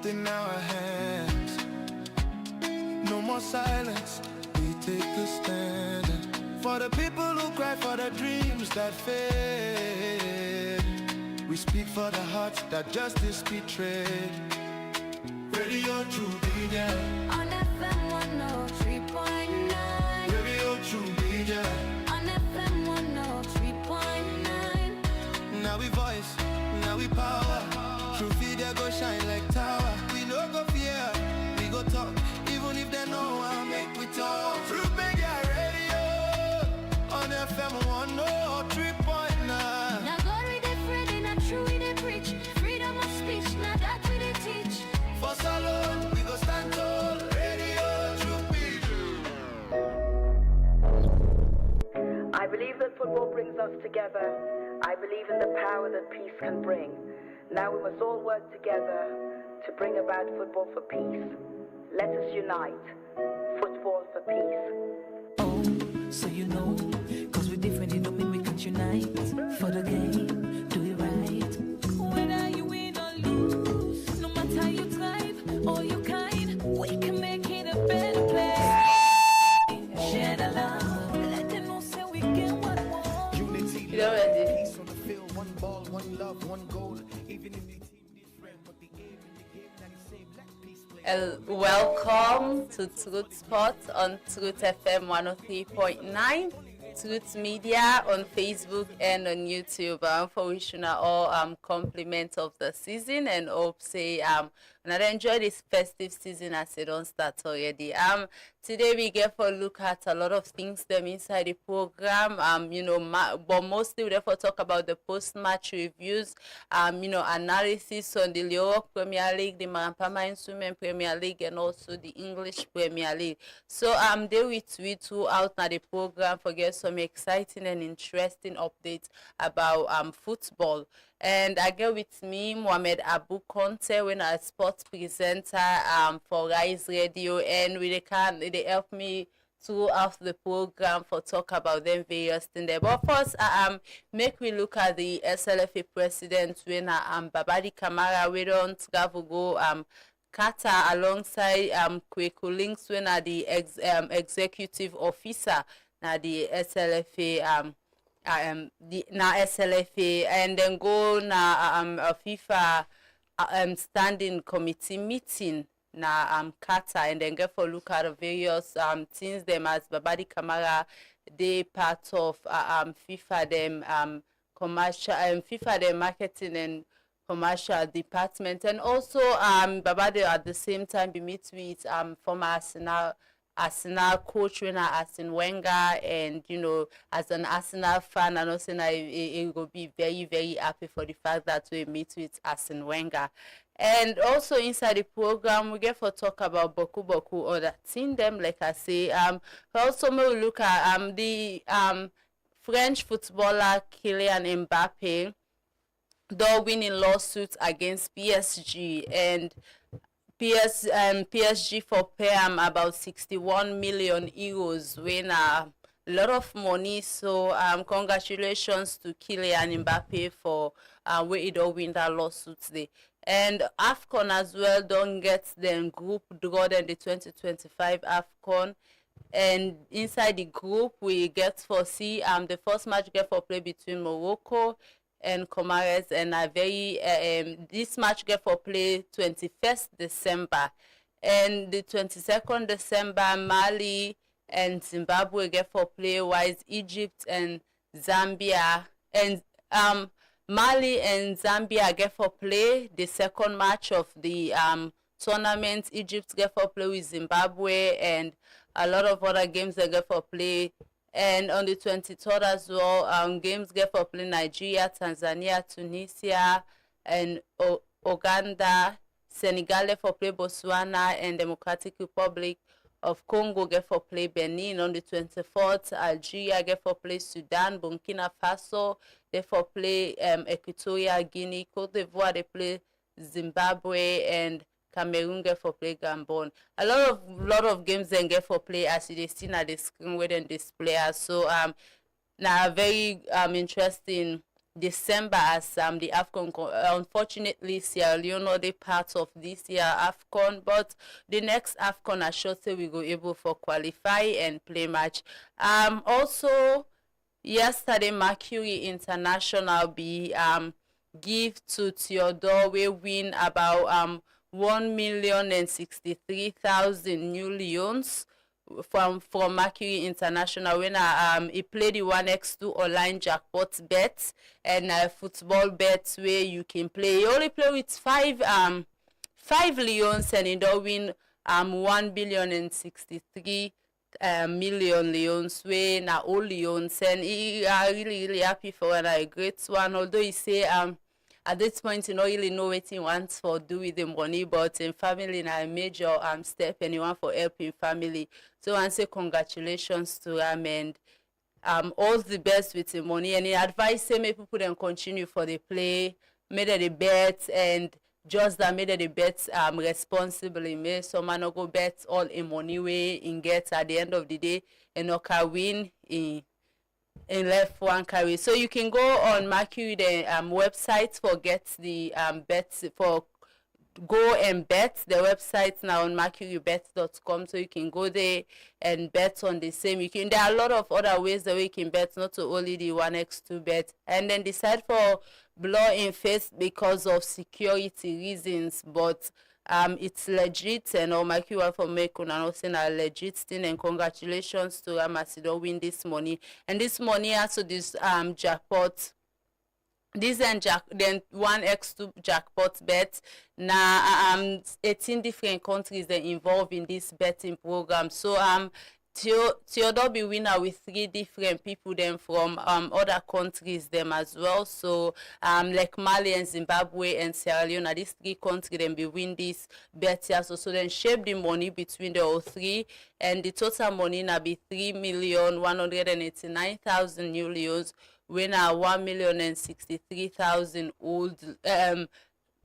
truth in our hands. No more silence, we take a stand. For the people who cry, for the dreams that fade. We speak for the hearts that justice betrayed. Radio True Media on FM 103.9. Radio True Media on FM 103.9. Now we voice, now we power. True Media go shine like tower. We no go fear, we go talk. Even if they know I'll make we talk. True Media Radio on FM 103.9. Now God we dey Friday, not true we dey preach. Freedom of speech, now that we dey teach. For Salon, we go stand tall. Radio True Media. I believe that football brings us together. I believe in the power that peace can bring. Now we must all work together to bring about football for peace. Let us unite. Football for peace. Oh, so you know, cause we're different, it don't mean we can't unite. For the game, do it right. Whether you win or lose, no matter you tribe or you kind, we can make it a better place. Share the love, let them know say we get what we want. Unity, You know what, peace on the field, one ball, one love, one goal. Even if the team different, but the aim in the game that is same. Let peace play. Welcome to Truth Spot on Truth FM 103.9, Truth Media on Facebook and on YouTube. For wishing all compliments of the season and hope say and I enjoy this festive season as it don't start already. Today we get for look at a lot of things them inside the program. But mostly we therefore talk about the post-match reviews. Analysis on the Europe Premier League, the Marampama Instrument Premier League, and also the English Premier League. So they will tweet throughout now the program for get some exciting and interesting updates about football. And I get with me Mohamed Abu Conte, when a sports presenter for Rise Radio, and they help me throughout the program for talk about them various things there. But first, make we look at the SLFA president when Babadi Kamara we don't travel go Qatar alongside Kweku Links when the executive officer na the SLFA SLFA, and then go na a FIFA standing committee meeting na Qatar, and then get for look at the various things them as Babadi Kamara they part of FIFA them commercial FIFA them marketing and commercial department, and also Babadi at the same time be meet with former Arsenal coach when Arsene Wenger, and as an Arsenal fan, and also I will be very very happy for the fact that we meet with Arsene Wenger. And also inside the program we get for talk about Boku or that thing them like I say. Also we will look at the French footballer Kylian Mbappe though winning lawsuits against PSG, and PSG for pay about 61 million euros, when a lot of money. So congratulations to Kylian Mbappe for where he don't win that lawsuit today. And AFCON as well don't get them group draw than the 2025 AFCON. And inside the group we get for see the first match get for play between Morocco and Comoros, and a very this match get for play 21st December, and the 22nd December Mali and Zimbabwe get for play, while Egypt and Zambia and Mali and Zambia get for play the second match of the tournament. Egypt get for play with Zimbabwe, and a lot of other games they get for play. And on the 23rd as well, games get for play Nigeria, Tanzania, Tunisia, and Uganda. Senegal get for play Botswana, and Democratic Republic of Congo get for play Benin. On the 24th, Algeria get for play Sudan, Burkina Faso they for play Equatorial Guinea, Cote d'Ivoire they play Zimbabwe, and Cameroon get for play Gabon. A lot of games then get for play as you see at the screen where then display. So now very interesting December as the AFCON. Unfortunately, Sierra Leone not a part of this year AFCON, but the next AFCON, I should say, we go able for qualify and play match. Also, yesterday Mercury International be give to Theodore we win about 1,063,000 new leons from Mercury International when he played the 1x2 online jackpot bet and football bets where you can play. You only play with five leons and you don't win 1,063 million leons where na all leons, and he are really happy for a great one. Although he say at this point, you don't really know what he wants for do with the money, but in family now a major step, and he want for helping family. So I say congratulations to him and all the best with the money. And he advise say make people then continue for the play, made the bet, and just that made the bets responsibly. May someone not go bet all in money way in get at the end of the day and not can win in left one carry. So you can go on Mercury the website for get the bets for go and bet. The website now on mercurybet.com, so you can go there and bet on the same. You can, there are a lot of other ways that we can bet, not only the 1x2 bet, and then decide for blow in face because of security reasons, but it's legit, and all Mercury want for make una know say na legit thing. And congratulations to Macedo win this money, and this money also this jackpot. This and then 1x2 jackpot bet. Now 18 different countries that involved in this betting program. So Theodore be winner with 3 different people then from other countries them as well. So like Mali and Zimbabwe and Sierra Leone, these 3 countries then be win this bet here. So then shape the money between the all 3, and the total money now be 3,189,000 new leos. When 1,063,000 old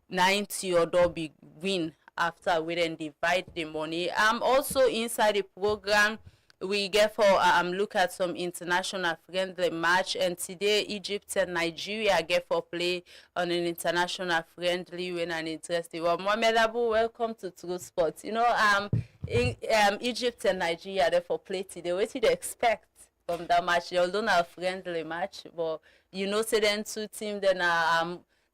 90 or be win after we then divide the money. Also inside the program we get for look at some international friendly match, and today Egypt and Nigeria get for play on an international friendly when an interesting. Well, Mohamed Abu, welcome to True Sports. You know Egypt and Nigeria therefore play today. What did you expect from that match? Although not a friendly match, but you know, say then 2 teams then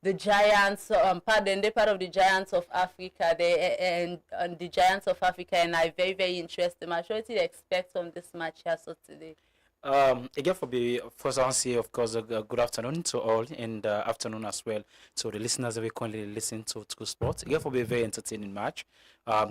the Giants, they're part of the Giants of Africa, and the Giants of Africa, and I very, very interested match. What do you expect from this match here so today? Again, for the first, I want to say, of course, a good afternoon to all, and afternoon as well to the listeners that we currently listen to True Sports. Again, for a very entertaining match.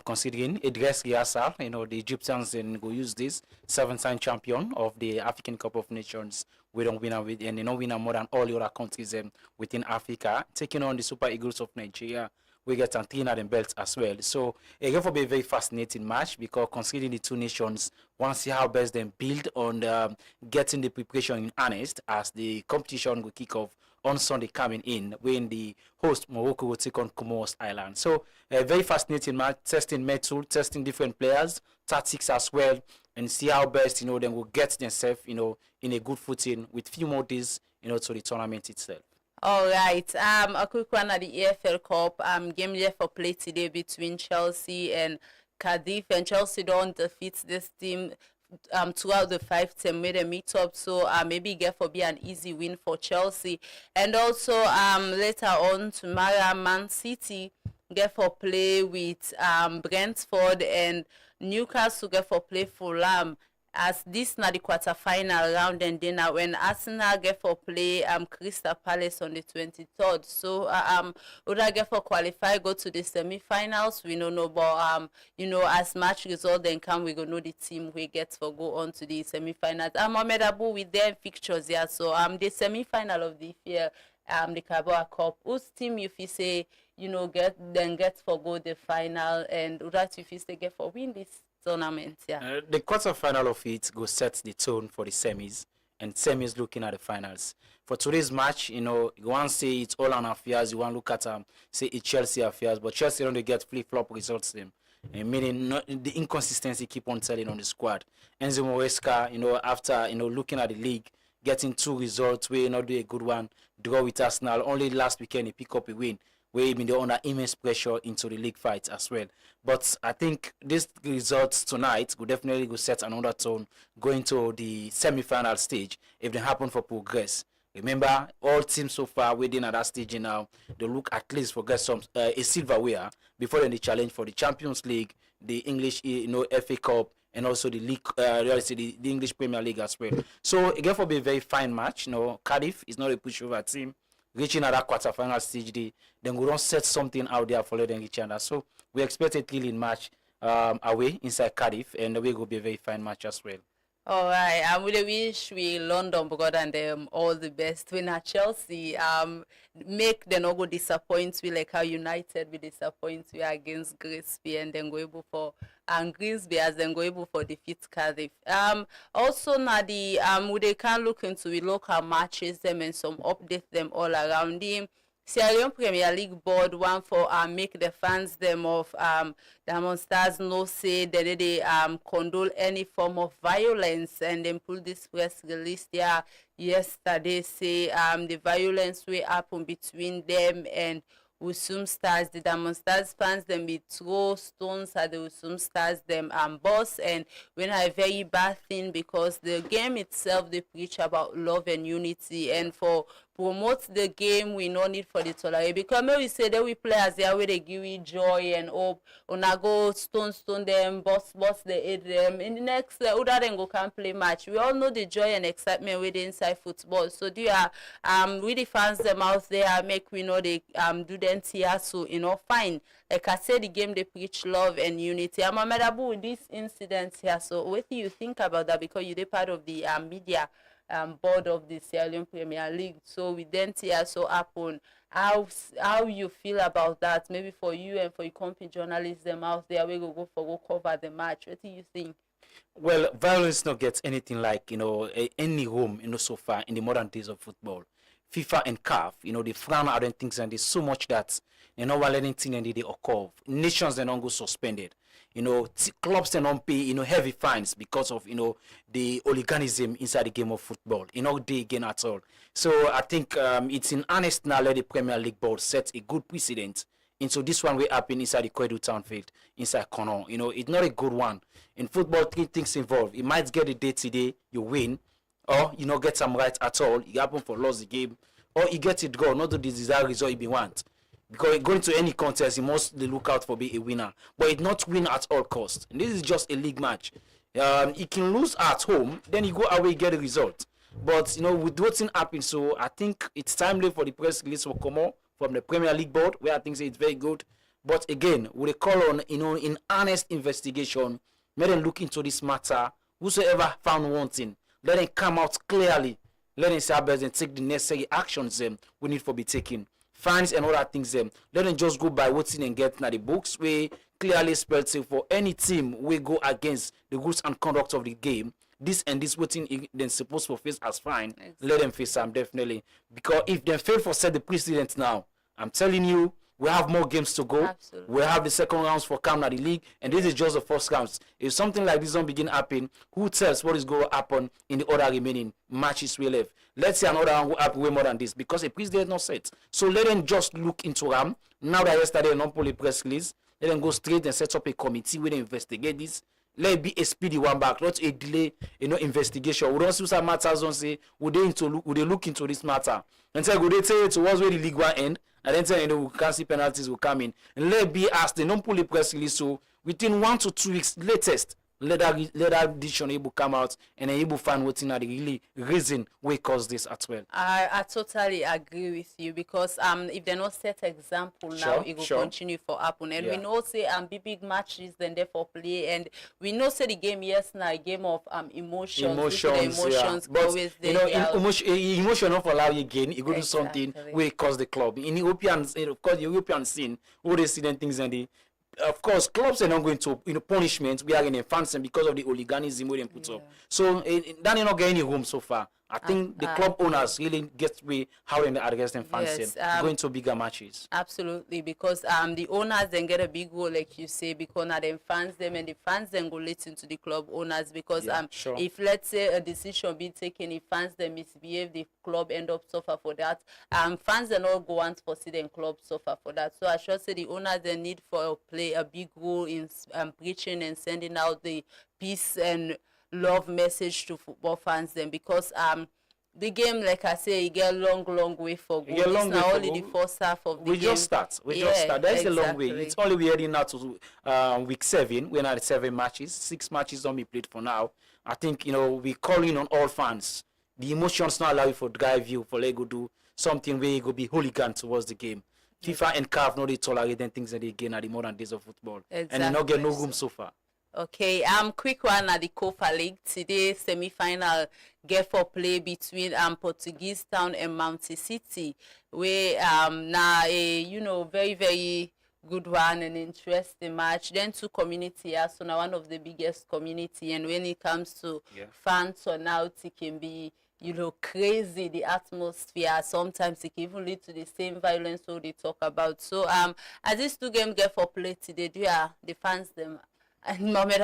Considering a dress rehearsal, you know, the Egyptians then go use this 7-time champion of the African Cup of Nations. We don't win with, and winner more than all the other countries within Africa, taking on the Super Eagles of Nigeria. We get 3 of them belts as well. So again, for a very fascinating match, because considering the 2 nations want to see how best them build on getting the preparation in earnest as the competition will kick off on Sunday coming in, when the host Morocco will take on Comoros Island. So a very fascinating match, testing metal, testing different players, tactics as well, and see how best them will get themselves in a good footing with few more days to the tournament itself. All right. A quick one at the EFL Cup. Game left for play today between Chelsea and Cardiff, and Chelsea don't defeat this team throughout the 5 team made a meet up, so maybe get for be an easy win for Chelsea. And also later on tomorrow, Man City get for play with Brentford, and Newcastle get for play Fulham, as this na the quarter-final round, and then when Arsenal get for play Crystal Palace on the 23rd. So would I get for qualify, go to the semi-finals? We don't know, but as match result then come, we go know the team we get for go on to the semi-finals. Mohamed Abu with their fixtures here. So the semi-final of the year, the Carabao Cup, whose team if you say get for go the final, and that if you say get for win this tournament? The quarterfinal of it go set the tone for the semis, and semis looking at the finals. For today's match, you want to say it's all on affairs. You want to look at say it's Chelsea affairs, but Chelsea don't get flip-flop results them. Meaning the inconsistency keep on telling on the squad. Enzo Maresca, after looking at the league, getting 2 results, we not do a good one, draw with Arsenal. Only last weekend he pick up a win. Where even they're under immense pressure into the league fight as well. But I think these results tonight will definitely go set another tone going to the semi-final stage if they happen for progress. Remember, all teams so far waiting at that stage now, they look at least for get some a silverware before then they challenge for the Champions League, the English FA Cup, and also the league, the English Premier League as well. So again, for be a very fine match. Cardiff is not a pushover team. Reaching at that quarter-final stage, then we don't set something out there for them each other. So we expect a thrilling match away inside Cardiff, and we will be a very fine match as well. All right, I would wish we London God and them all the best. When at Chelsea, make them not go disappoint we like how United will disappoint we against Grimsby and then go able for Grimsby as then go able for defeat Cardiff. Also now the they can look into the local matches them and some update them all around them. Sierra Leone Premier League board want for make the fans them of Diamond Stars no say that they condole any form of violence and then pull this press release there yesterday say the violence will happen between them and Usum Stars. The Diamond Stars fans them be throw stones at the Usum Stars them boss, and when a very bad thing because the game itself they preach about love and unity, and for promote the game we no need for the tolerate because when we say that we play as their way they give you joy and hope on a go stone them boss they hate them in the next other then go can play match. We all know the joy and excitement with the inside football, so do you with the fans them out there make we know they do them here so fine. Like I said, the game they preach love and unity. I'm amenable with this incident here, so what do you think about that because you're part of the media board of the Sierra Leone Premier League? So we then here so happen. How you feel about that? Maybe for you and for your company journalists them out there, we go cover the match. What do you think? Well, violence not gets anything like any room so far in the modern days of football. FIFA and CAF, they frown out and things, and there's so much that while anything and they occur. Nations they don't go suspended. Clubs they don't pay heavy fines because of the hooliganism inside the game of football. They again at all. So I think it's in earnest now let the Premier League board set a good precedent into this one will happen inside the Kwedu Town field, inside Kono. It's not a good one. In football, 3 things involved. You might get a day today, you win, or you not get some right at all. You happen for lose the game, or you get it go, not the desired result you want. Because going to any contest, you must look out for being a winner. But it not win at all costs. And this is just a league match. You can lose at home, then you go away get a result. But with what's happening, so I think it's timely for the press release will come out from the Premier League board, where I think say it's very good. But again, with a call on in honest investigation, let them look into this matter. Whosoever found wanting, let them come out clearly. Let them say and take the necessary actions we need for be taken. Fines and other things let them just go by what's in and get now the books we clearly spelled say for any team we go against the rules and conduct of the game. This and this waiting then supposed to face as fine. Exactly. Let them face them definitely. Because if they fail for set the precedent now, I'm telling you, we have more games to go. Absolutely. We have the second rounds for Canada the league, and this is just the first rounds. If something like this don't begin happen, who tells what is going to happen in the other remaining matches we left? Let's say another one will happen way more than this because the precedent is not set. So let them just look into them. Now that yesterday non-poly press release, let them go straight and set up a committee where they investigate this. Let it be a speedy one back, not a delay, investigation. We don't see some matters. Don't say would they look into this matter and say would they say towards where the league will end, and then say we can't see penalties will come in, and let it be asked the non-poly press release. So within 1 to 2 weeks latest, let that decision able come out and able find what's in the really reason we cause this as well. I totally agree with you because if they not set example now, it will continue for happen. And we know say big matches then therefore play, and we know say the game now a game of emotions but always emotion not allow you again you go do something where it cause the club in European of course the European scene all they see them things and the of course, clubs are not going to punishment. We are in a fancy because of the hooliganism we didn't put up. So that is not getting any room so far I think the club owners really get me howling against them fans Yes, going to bigger matches. Absolutely, because the owners then get a big role, like you say, because now them fans them, and the fans then go listen to the club owners, because Yeah, sure. if let's say a decision be taken, if fans them misbehave, the club end up suffer for that. Fans then all go on for see them club suffer for that. So I should say the owners then need for play a big role in preaching and sending out the peace and love message to football fans then, because the game, like I say, it get long way for go. It get long It's way now for only go. the first half of the We game. just start. There's a long way. exactly. It's only we're heading now to week 7. We're not at 7 matches. 6 matches don't be played for now. I think, we call in on all fans. The emotions not allow you for drive you for Lego do something where you go be hooligan towards the game. FIFA and CAF know they tolerate them things that they gain at the modern days of football. And they not get no room so far. Okay, quick one at the Copa League today. Semi-final get for play between Portuguese Town and Mountain City. Where now a very good one and interesting match. Then two community are so now one of the biggest community, and when it comes to fans turnout, it can be crazy, the atmosphere. Sometimes it can even lead to the same violence so they talk about. So as these two games get for play today, the fans them. And Mohamed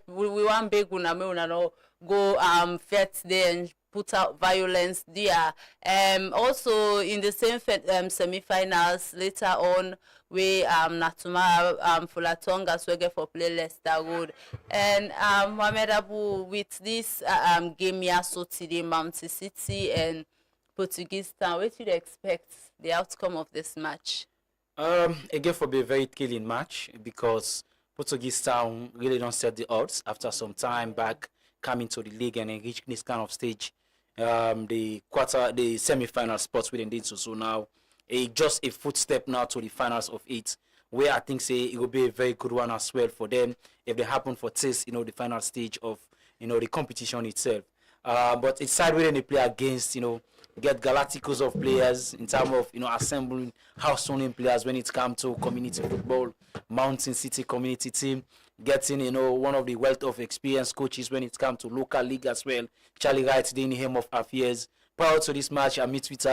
we want big una no go fight there and put out violence there. Also in the same semi-finals later on, we Natuma Fulatonga swagger for play Leicester Road. And Mohamed Abu, with this game here so today, Mountain City and Portuguese Town, what do you expect the outcome of this match? Again for be a very killing match, because Portuguese Town really don't set the odds after some time back coming to the league and then reach this kind of stage. The semi-final spots within this, so now just a footstep now to the finals of 8, where I think say it will be a very good one as well for them if they happen for taste, the final stage of the competition itself. But it's side where they play against, get Galacticos of players in terms of assembling house-owning players when it comes to community football. Mountain City community team getting one of the wealth of experienced coaches when it comes to local league as well. Charlie Wright, the name of affairs. Prior to this match, I meet with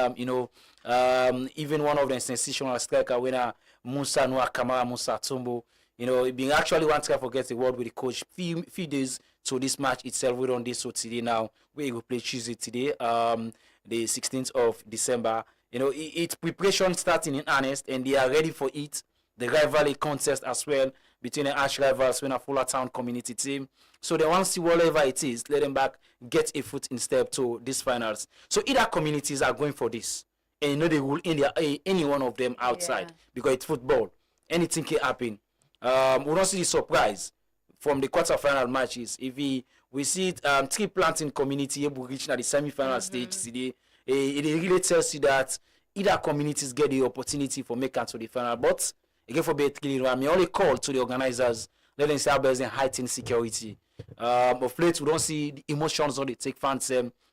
even one of the sensational striker winner, Musa Noah Kamara Musa Tumbo. It being actually one to forget the word with the coach few days to this match itself. We're on this so today now. We will play Tuesday today, the 16th of December. It's preparation starting in earnest, and they are ready for it. The rivalry contest as well between the arch rivals when a Fuller Town community team. So they want to see whatever it is, let them back get a foot in step to these finals. So either communities are going for this, and they will any one of them outside because it's football. Anything can happen. We don't see the surprise from the quarterfinal matches. If we see Tree Planting community able to reach the semi-final stage today, it really tells you that either communities get the opportunity for making to the final. But again, for basically, I only call to the organizers, let them say about heightened security. Of late, we don't see the emotions on they take fans.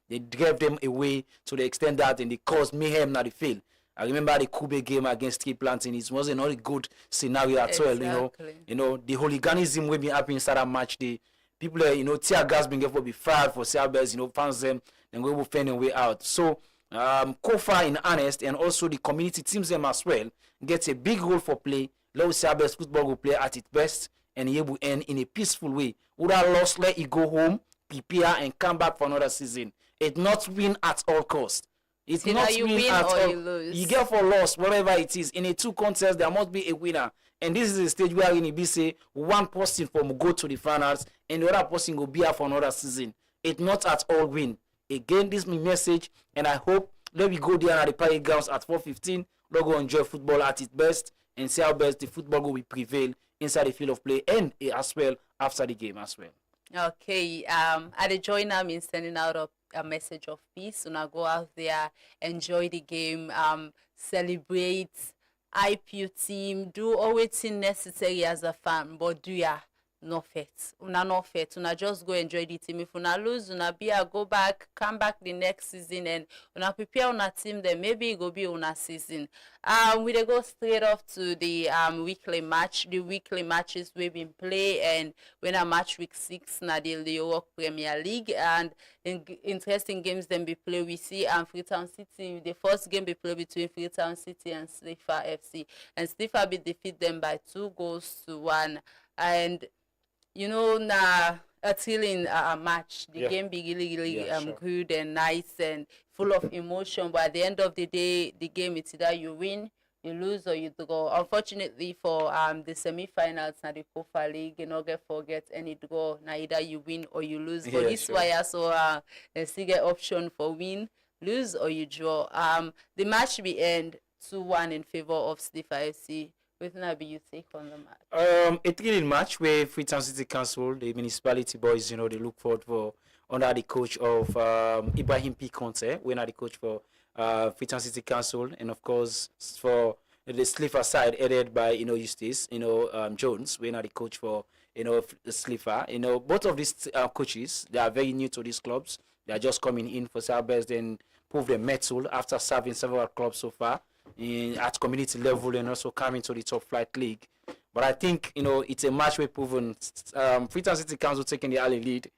They drive them away to the extent that and they cause mayhem now they fail. I remember the Kube game against Tree Planting. It wasn't a good scenario at all. The hooliganism will be happening inside that match. The people, tear gas being able to be fired for Serbers, fans them, then we will find a way out. So, Kofa in earnest, and also the community teams them as well gets a big role for play. Let Serbers football will play at its best and able to end in a peaceful way. Would have lost, let it go home, prepare, and come back for another season. It not win at all cost. It's not you win win at or all. you lose. You get for loss, whatever it is. In a 2 contests, there must be a winner. And this is a stage where in be say one person from go to the finals and the other person will be here for another season. It's not at all win. Again, this is my message, and I hope let me go there at the party grounds at 4:15. Let's go enjoy football at its best and see how best the football will prevail inside the field of play and as well after the game as well. Okay, at the join them in sending out a message of peace. Una go out there, enjoy the game, celebrate, hype your team, do all what's necessary as a fan, but no fit. Una no fit. Una just go enjoy the team. If una lose, una go back, come back the next season, and una prepare una team. Then maybe it go be una season. We dey go straight off to the weekly match. The weekly matches we been play, and when a match week 6 na the Europe Premier League, and interesting games then be play. We see Freetown City. The first game be play between Freetown City and Slifa FC, and Slifa be defeat them by 2-1. And you know, a thrilling match. The game be really sure. good and nice and full of emotion. But at the end of the day, the game it's either you win, you lose, or you draw. Unfortunately for the semi-finals na the Copa League, you know, forget any draw. Now either you win or you lose. But this sure. why so they still get option for win, lose, or you draw. The match be end 2-1 in favor of Slifa FC. What be you take on the match? A thrilling match where Freetown City Council, the municipality boys, you know, they look forward for under the coach of Ibrahim P. Conte, when are the coach for Freetown City Council, and of course for the Slifa side headed by Eustace, Jones, when are the coach for Slifa. Both of these coaches, they are very new to these clubs. They are just coming in for Southwest and prove their mettle after serving several clubs so far at community level and also coming to the top flight league. But I think it's a match we've proven. Freetown City Council taking the early lead.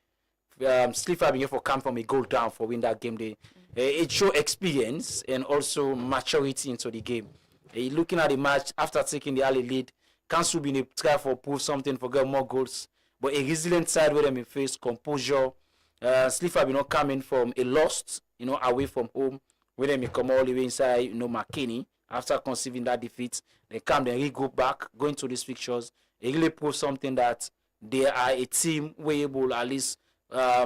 Slifa being for come from a goal down for win that game day. It show experience and also maturity into the game. Looking at the match after taking the early lead, Council being a try for prove something for get more goals, but a resilient side where them face composure. Slifa be not coming from a loss, away from home. When they come all the way inside, McKinney, after conceiving that defeat, they come, then go back, going to these fixtures. It really proves something that they are a team where able at least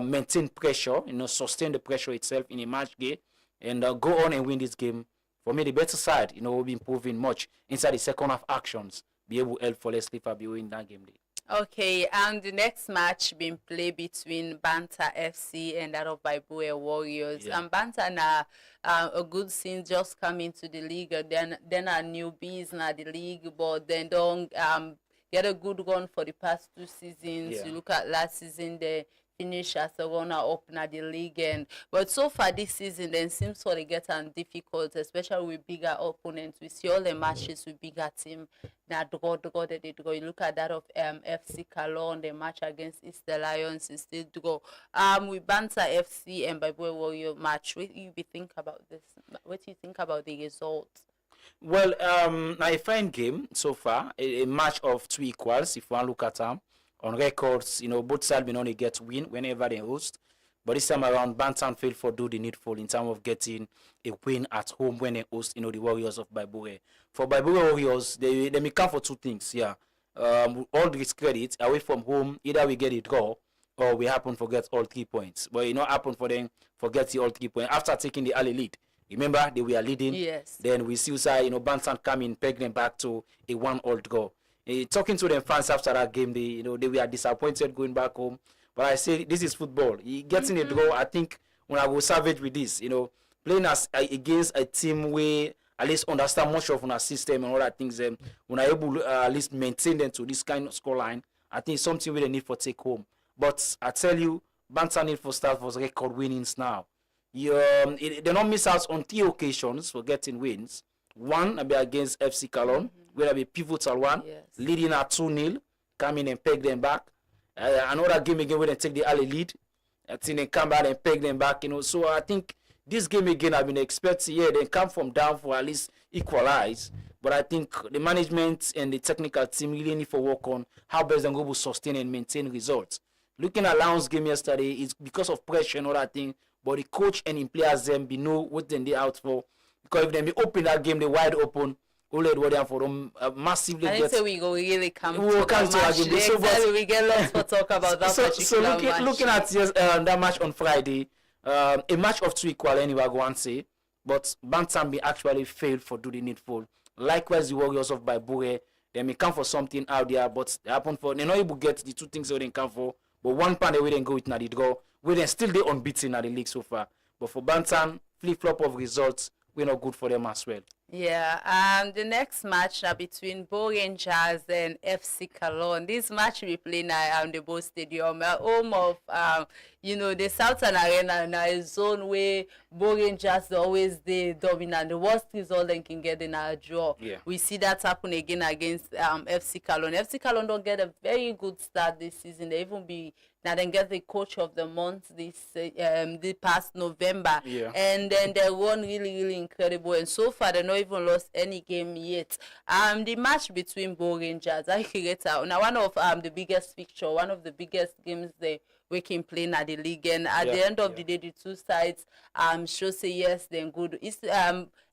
maintain pressure, sustain the pressure itself in a match game, and go on and win this game. For me, the better side, will be improving much inside the second half actions, be able to help for Slifa be winning that game day. Okay, and the next match being played between Banta FC and that of Baibue Warriors. Yeah. And Banta na a good scene just coming to the league. Then are newbies na the league, but then don't get a good run for the past 2 seasons. Yeah. You look at last season, they finish as a runner-up na the league, but so far this season then seems to get difficult, especially with bigger opponents. We see all the matches with bigger team. Now draw that they draw. You look at that of FC Calon, the match against Easter Lions is still draw. With Banta FC and Baibue Warrior match, what do you think about this? What do you think about the result? Well, a fine game so far. A match of 2 equals. If one look at them on records, both sides may only get win whenever they host. But this time around, Bantam failed for do the needful in terms of getting a win at home when they host, the Warriors of Baibure. For Baibure Warriors, they may come for 2 things, yeah. All this credit, away from home, either we get a draw or we happen to get all 3 points. But it not happen for them for getting all 3 points after taking the early lead. Remember, they were leading. Yes. Then we see Bantam come in, peg them back to a 1-all draw. Talking to them fans after that game, they were disappointed going back home. But I say this is football. He gets in a draw. I think when I go savage with this, playing against a team where at least understand much of our system and all that things, when I able to at least maintain them to this kind of scoreline, I think it's something we need for take home. But I tell you, Bantam need for start for record winnings now. They don't miss out on 3 occasions for getting wins. One will be against FC Calon, where be pivotal one, Yes. leading at 2-0, come in and peg them back. Another game again where they take the early lead. I think they come back and peg them back, So I think this game again I've been expecting, they come from down for at least equalize. But I think the management and the technical team really need to work on how best they're going to sustain and maintain results. Looking at Lions game yesterday, it's because of pressure and all that thing. But the coach and the players them be know what they out for. Because if they be open that game, they wide open. Only what they for them massively. I didn't say we go really come We will come to match. that game. So, Exactly, we get lots for talk about that particular match. Looking at that match on Friday, a match of 2 equal anyway, I go and say. But Bantam be actually failed for do the needful. Likewise, the Warriors of Baibure, they may come for something out there, but they happen for they not able to get the 2 things they come for. But one pound they didn't go with na the draw. We then still they unbeaten at the league so far. But for Bantam, flip flop of results, we're not good for them as well. Yeah, the next match now between Bo Rangers and FC Cologne. This match we play now the Bo Stadium, home of the Southern Arena now a zone where Bo Rangers always the dominant. The worst result they can get in a draw. Yeah. We see that happen again against FC Cologne. FC Cologne don't get a very good start this season. They even be now then get the coach of the month this past November. Yeah. And then they won really incredible. And so far they not even lost any game yet. The match between Bo Rangers, I create now one of the biggest fixture, one of the biggest games we can play at the league. And at the end of the day, the two sides show say yes, then good. It's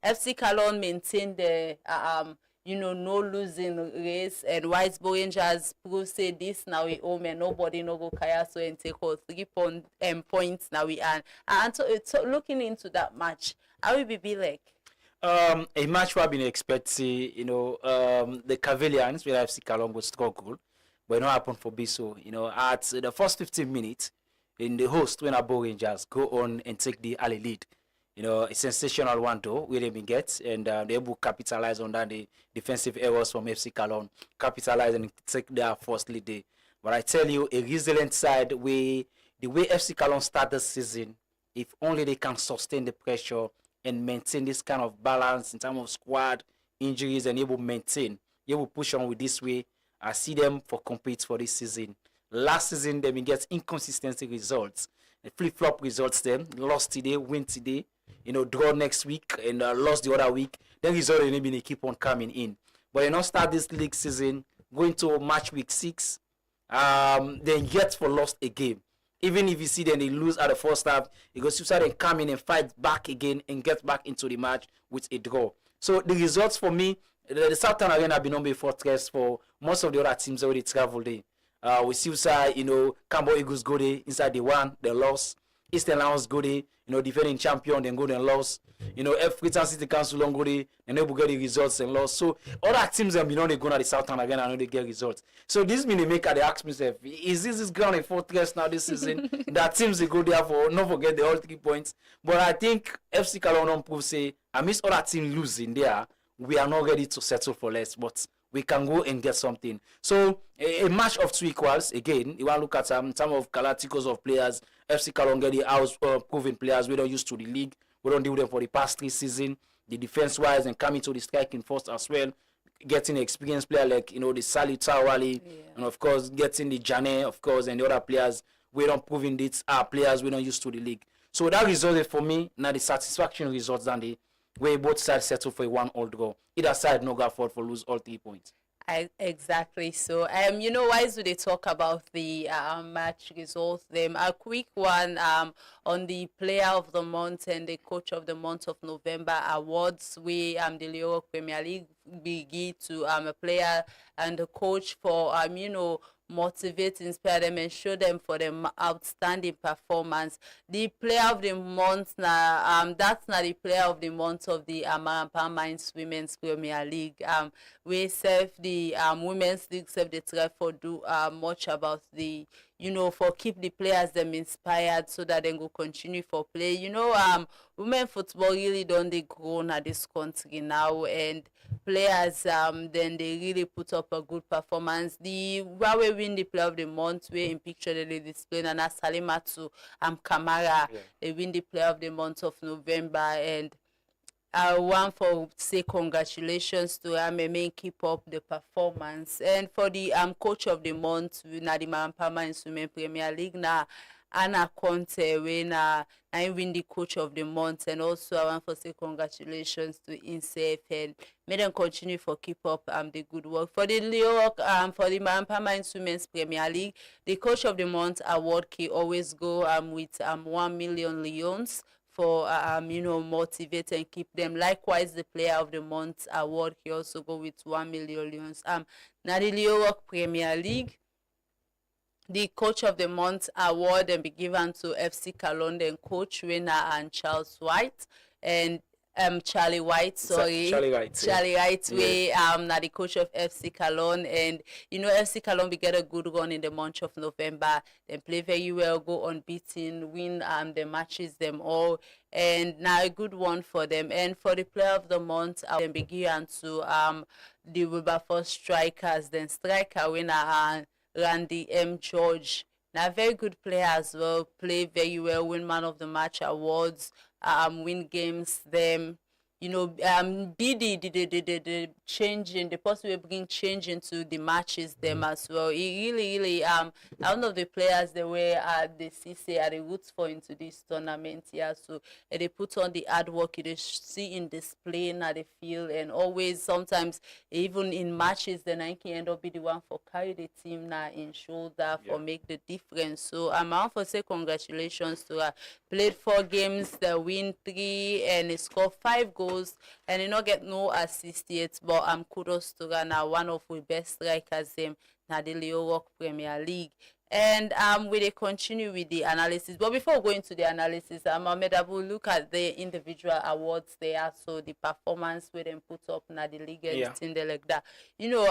FC Cologne maintain the no losing race, and White Bo Rangers prove say this now we home and nobody no go kaya so and take all 3 points now we earn. And so looking into that match, how will be like? A match where I've been expecting, the Cavaliers with FC Cologne would struggle, but it not happen for Biso. At the first 15 minutes, in the host when Bo Rangers go on and take the early lead. A sensational one though, we didn't get, and they able to capitalize on that, the defensive errors from FC Cologne, capitalize and take their first lead there. But I tell you, a resilient side, the way FC Cologne start the season, if only they can sustain the pressure and maintain this kind of balance in terms of squad, injuries, and able to push on with this way, I see them for compete for this season. Last season, they been get inconsistency results, flip-flop results them, lost today, win today, draw next week and lost the other week. Then result they keep on coming in. But start this league season, going to match week 6, then yet for lost a game. Even if you see them they lose at the first half, it goes to and come in and fight back again and get back into the match with a draw. So the results for me, the Southern Arena have been on before fortress for most of the other teams already traveled in. We see Cambo Eagles go there inside the one, they lost. Eastern Lions go there, defending champion, then go there and lost. Freetown City Council don't go there, and they will get the results and lost. So other teams have been on they go to the Southern Arena and they get results. So this mean they make they ask myself, is this ground a fortress now this season? That teams they go there for not forget the all 3 points. But I think FC Cologne don't prove say I miss other team losing there. We are not ready to settle for less, but we can go and get something. So a match of 2 equals again. You want to look at some of Galacticos of players. FC Cologne get the house proven players we don't use to the league. We don't deal with them for the past 3 seasons. The defense wise and coming to the striking force as well. Getting an experienced player like the Sali Tawali, and of course getting the Jane, of course, and the other players we don't proving these are players we don't use to the league. So that resulted for me now the satisfaction results than the where both sides settle for a 1-all draw. Either side no go afford for lose all 3 points. Exactly. So why do they talk about the match results? Them a quick one on the player of the month and the coach of the month of November awards. We the Leo Premier League begin to a player and the coach for motivate, inspire them and show them for them outstanding performance. The player of the month now that's not the player of the month of the Amarampa Mines Women's Premier League. We serve the women's league serve the try for do much about the for keep the players them inspired so that they go continue for play. Women football really don't they grown at this country now, and players then they really put up a good performance. The Huawei win the player of the month we in picture they display and Salimatu Kamara they win the player of the month of November, and I want to say congratulations to MMA keep up the performance. And for the coach of the month, na the Marampama in Women Premier League na Anna Conte when I win the coach of the month. And also I want to say congratulations to INSEF and may them continue for keep up the good work. For the Leo for the Marampama in Women's Premier League, the coach of the month award can always go with 1 million Lions for motivate and keep them. Likewise, the player of the month award he also go with 1 million Lions. Now the Leo Premier League, the coach of the month award and be given to FC Cologne and coach winner and Charles White, and Charlie White, sorry. Charlie White, yeah. Charlie White, Yeah. we now the coach of FC Cologne, and you know FC Cologne we get a good run in the month of November. Then play very well, go unbeaten, win the matches them all, and now a good one for them. And for the player of the month, then begin to the Wilberforce strikers, then striker winner Randy M. George. Now very good player as well, play very well, win man of the match awards, win games them. You know, be the change in the possible bring change into the matches them as well. He really one of the players the way the CC are the roots for into this tournament. Yeah, so they put on the hard work they see in display at the field, and always sometimes even in matches then I can end up be the one for carry the team now in shoulder for make the difference. So I want to say congratulations to her. Played 4 games, they win 3 and he scored 5 goals. And he not get no assist yet, but kudos to her now, one of the best strikers now the Leo Rock Premier League. And we will continue with the analysis. But before going to the analysis, Mohamed Abu, look at the individual awards there. So the performance we them put up now the league and things like that. You know,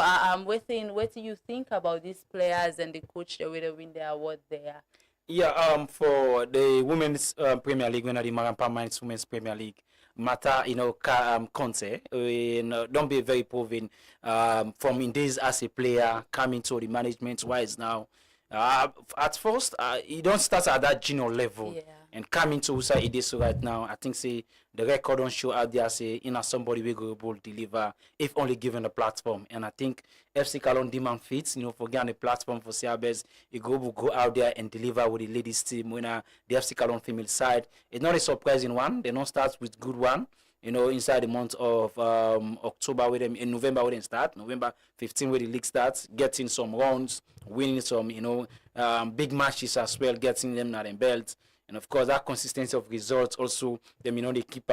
what do you think about these players and the coach the way they win the award there? Yeah, for the Women's Premier League, when the Marampa Mines Women's Premier League, Mata, you know, Conte, don't be very proven from in days as a player coming to the management wise now. At first, you don't start at that junior level and come into Usa Ideso right now. I think say the record don't show out there say somebody will go able to deliver if only given the platform. And I think FC Cologne demand fits, you know, for getting the platform for Siabes, you go out there and deliver with the ladies team when the FC Cologne female side. It's not a surprising one. They don't start with good one. You know, inside the month of October with them, in November with them start, November 15 where the league starts, getting some rounds, winning some, you know, big matches as well, getting them at the belt. And of course, that consistency of results also, them, you know, they keep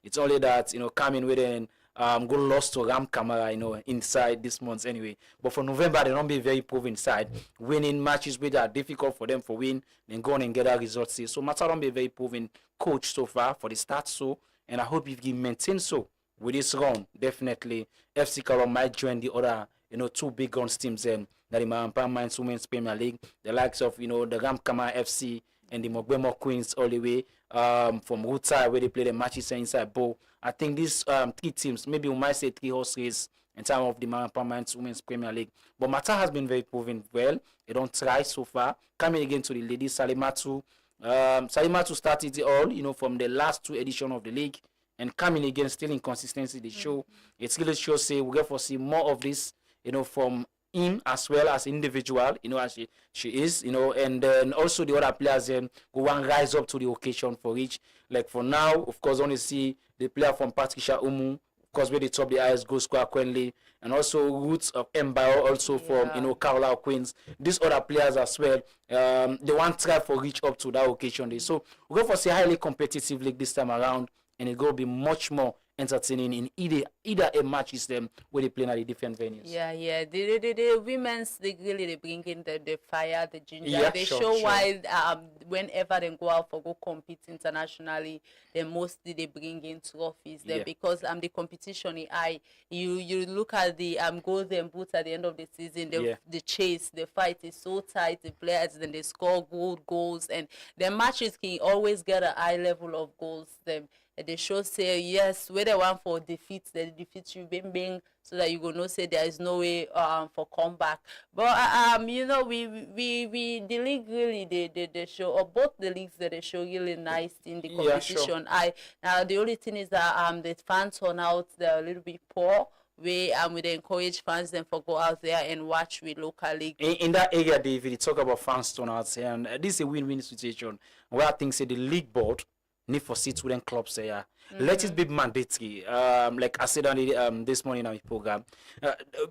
it's only that, you know, coming with an go lost to Ram Camara, you know, inside this month anyway. But for November, they don't be very proven side. Winning matches which are difficult for them for win, then go on and get that results. So Mata don't be very proven coach so far for the start so. And I hope if he maintains so with this run, definitely FC Cologne might join the other, you know, 2 big guns teams that the Marampa Mines Women's Premier League, the likes of, you know, the Ramkama FC and the Mogbemo Queens all the way from Ruta where they play the matches inside Bo. I think these 3 teams, maybe we might say 3 horse race in terms of the Marampa Mines Women's Premier League. But Mata has been very proven well. They don't try so far. Coming again to the ladies, Salimatu. Salimatu started it all, you know, from the last 2 editions of the league, and coming again still inconsistency they show. It really shows say we get to see more of this, you know, from him as well as individual, you know, as she is, you know, and then also the other players who want rise up to the occasion for each. Like for now, of course, only see the player from Patricia Umu, of course, where they top the highest goal scorer currently, and also Roots of Mbao also from, you know, Carlisle Queens. These other players as well, they want to try for reach up to that occasion. So we go for say highly competitive league this time around, and it will be much more entertaining in either a match is them where they play at the different venues. Yeah. The women's league really they bring in the fire, the ginger. Yeah, they sure. show why whenever they go out for go compete internationally, they mostly they bring in trophies there because the competition is high. You look at the goals and boots at the end of the season, the chase, the fight is so tight, the players then they score good goals, and the matches can always get a high level of goals them. They show say yes, where they want for defeat, they defeat you bing, so that you go know say there is no way for comeback. But you know we the league really they show, or both the leagues that they show really nice in the competition. Yeah, sure. Now the only thing is that the fans turnout they're a little bit poor. We encourage fans then for go out there and watch with local league. In that area, David, you talk about fans turnouts, and this is a win-win situation where I think say the league board need for sit with them clubs there. Let it be mandatory. Like I said on this morning on the program,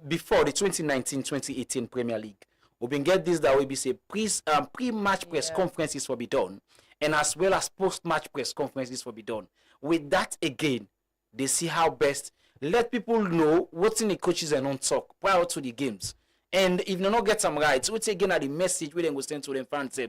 before the 2019-2018 Premier League, we been get this that will be say pre-match press conferences will be done, and as well as post-match press conferences will be done. With that again, they see how best let people know what's in the coaches and on talk prior to the games. And if they not get some right, we take again at the message we then go send to them fans.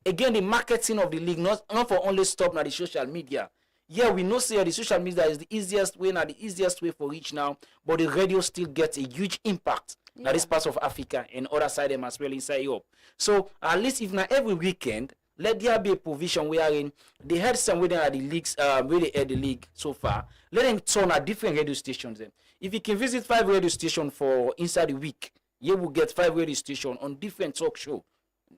Again, the marketing of the league not for only stop now the social media. Yeah, we know say the social media is the easiest way now, the easiest way for reach now, but the radio still gets a huge impact. Now this part of Africa and other side them as well inside Europe. So at least if not every weekend, let there be a provision wherein they had some where they are the leagues, where they had the league so far. Let them turn at different radio stations. Then, if you can visit 5 radio stations for inside the week, you will get 5 radio stations on different talk show.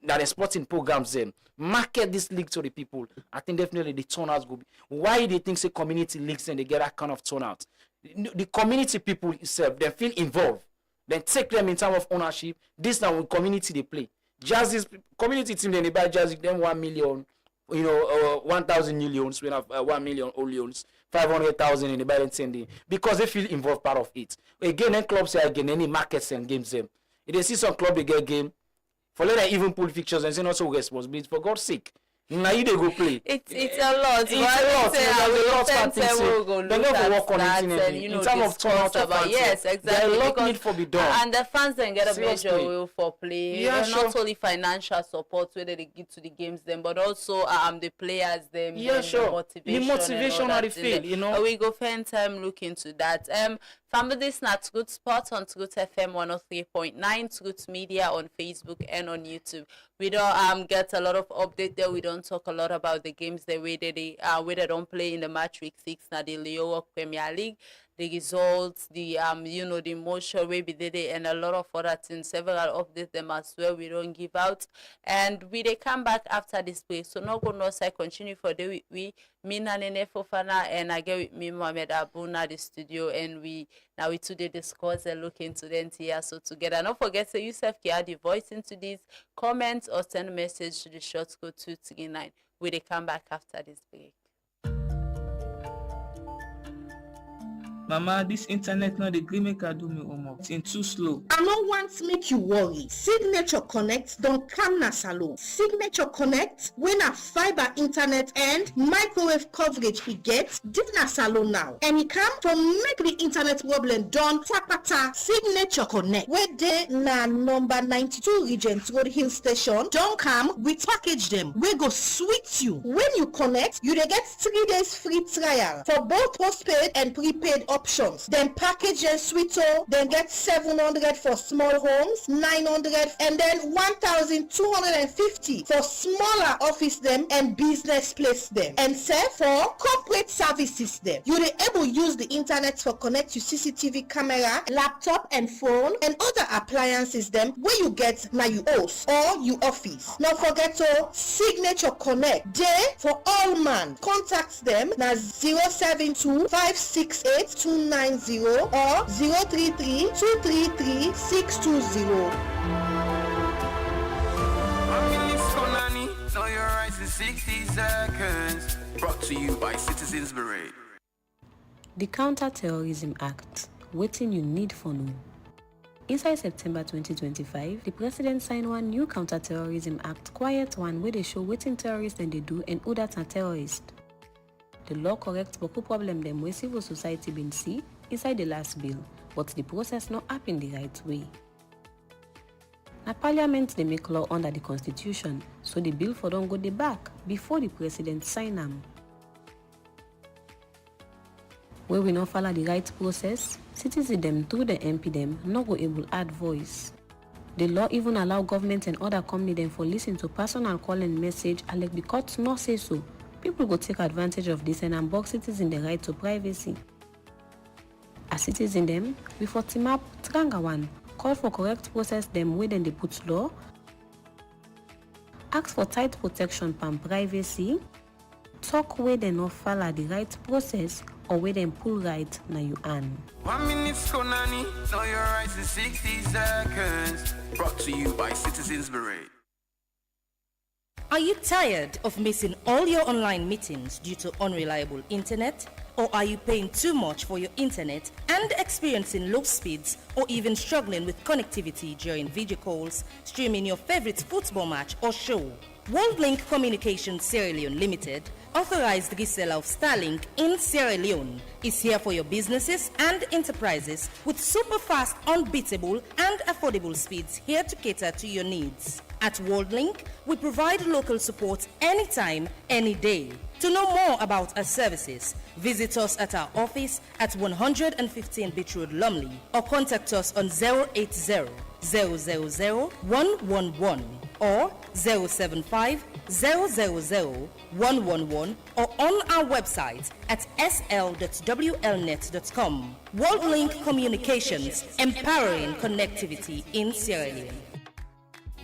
That the sporting programs them market this league to the people. I think definitely the turnout will be. Why they think say community leagues and they get that kind of turnout? The community people itself they feel involved. Then take them in terms of ownership. This now with community they play. Jazzy's community team then they buy Jazzy them 1 million, 1,000 millions. We have 1 million millions, 500,000 in the balance sending because they feel involved part of it. Again, then clubs say again any markets and games them. If they see some club they get game. For let them even pull fixtures and say not so responsibility for God's sake. Now you they go play. It's a lot. It's a lot. There's a lot of things. They never work on it in terms of turnout of fans. Yes, exactly. There are a lot need for be done. And the fans then get a major will for play. Yeah, sure. Not only financial support whether they give to the games them, but also the players them. Yeah, sure. The motivation are the feel, you know. We go spend time look into that. Family, this not Good Sport on Good FM 103.9, Good Media on Facebook and on YouTube. We don't get a lot of update there. We don't talk a lot about the games the way they don't play in the match week 6 now the Leo Premier League. The results, the the emotion we be did it and a lot of other things, several updates them as well we don't give out. And they come back after this break. So no go no side continue for the week. Me Nene Fofana and I get with me Mohamed Abuna the studio and we today discuss and look into the NTR so together. Don't forget to Yusuf add the voice into this comment or send a message to the short code 239. We they come back after this break. Mama, this internet not the gree make I do me homework. It's too slow. I no want to make you worry. Signature Connect don't come na salon. Signature Connect when a fiber internet and microwave coverage it gets, did na salon now. And it come from make the internet problem done tapata. Signature Connect where they na number 92 Regent Road Hill Station. Don't come, we package them. We go sweet you. When you connect, you dey get 3 days free trial for both postpaid and prepaid options. Then package and sweeto, then get 700 for small homes, 900 and then 1,250 for smaller office them and business place them. And say for corporate services them. You dey able use the internet for connect to CCTV camera, laptop and phone and other appliances them where you get na you host or you office. Not forget to Signature Connect. Day for all man. Contact them na 072 568 290 or 033 233 620. Know your rights in 60 seconds. Brought to you by Citizens Parade. The Counter-Terrorism Act. Waiting you need for now. Inside September 2025, the President signed one new Counter-Terrorism Act, quiet one, where they show waiting terrorists and they do and who that are terrorists. The law corrects boku problem them where civil society been see inside the last bill, but the process not happen the right way. Now Parliament they make law under the Constitution, so the bill for don't go the back before the President sign them. Where we not follow the right process, citizens them through the MP them not go able add voice. The law even allow government and other company them for listen to personal call and message and like the courts not say so. People go take advantage of this and unbox citizens the right to privacy. As citizens them, we for team up Tranga one, call for correct process them where then they put law, ask for tight protection from privacy, talk where they not follow the right process or where them pull right na you earn. 1 minute Konani, know your rights in 60 seconds. Brought to you by Citizens Parade. Are you tired of missing all your online meetings due to unreliable internet? Or are you paying too much for your internet and experiencing low speeds or even struggling with connectivity during video calls, streaming your favorite football match or show? WorldLink Communications Sierra Leone Limited, authorized reseller of Starlink in Sierra Leone, is here for your businesses and enterprises with super fast, unbeatable and affordable speeds here to cater to your needs. At WorldLink, we provide local support anytime, any day. To know more about our services, visit us at our office at 115 Beach Road, Lumley, or contact us on 080 000 111 or 075 000 111 or on our website at sl.wlnet.com. WorldLink Communications, empowering connectivity in Sierra Leone.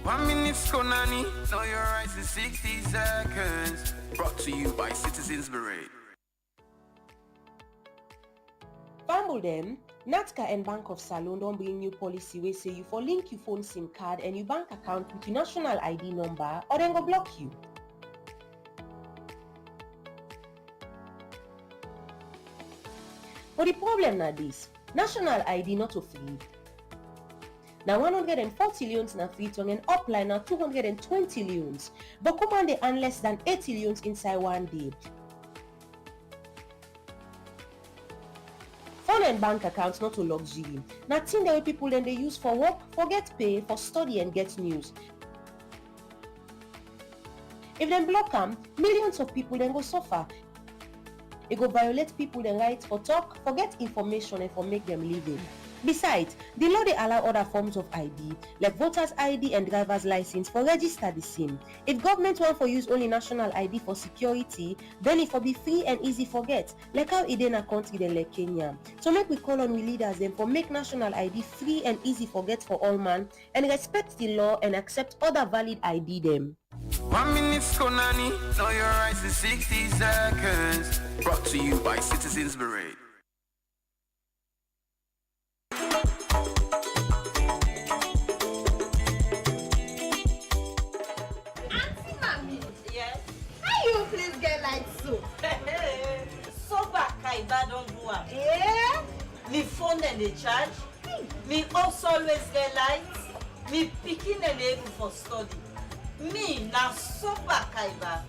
1 minute Konani, know your rights in 60 seconds. Brought to you by Citizens Parade. Fumble them. NATCA and Bank of Salon don't bring new policy where say you for link your phone SIM card and your bank account with your national ID number or then go block you. But the problem na this, national ID not so free. Now 140 loans na free tongue and upline now 220 loans. But come on they earn less than 80 loans inside one day. Phone and bank accounts not a luxury. Now thing that people then they use for work, for get pay, for study and get news. If them block them, millions of people then go suffer. It go violate people their rights for talk, for get information and for make them living. Besides, the law they allow other forms of ID, like voters ID and driver's license for register the same. If government want for use only national ID for security, then it will be free and easy for get, like how it in a country then like Kenya. So make we call on we leaders then for make national ID free and easy for get for all man, and respect the law and accept other valid ID them. 1 minute Konani, know your rights in 60 seconds. Brought to you by Citizens Parade. Me phone and they charge. Me also always get lights. Me picking and able for study. Me now super kaiba.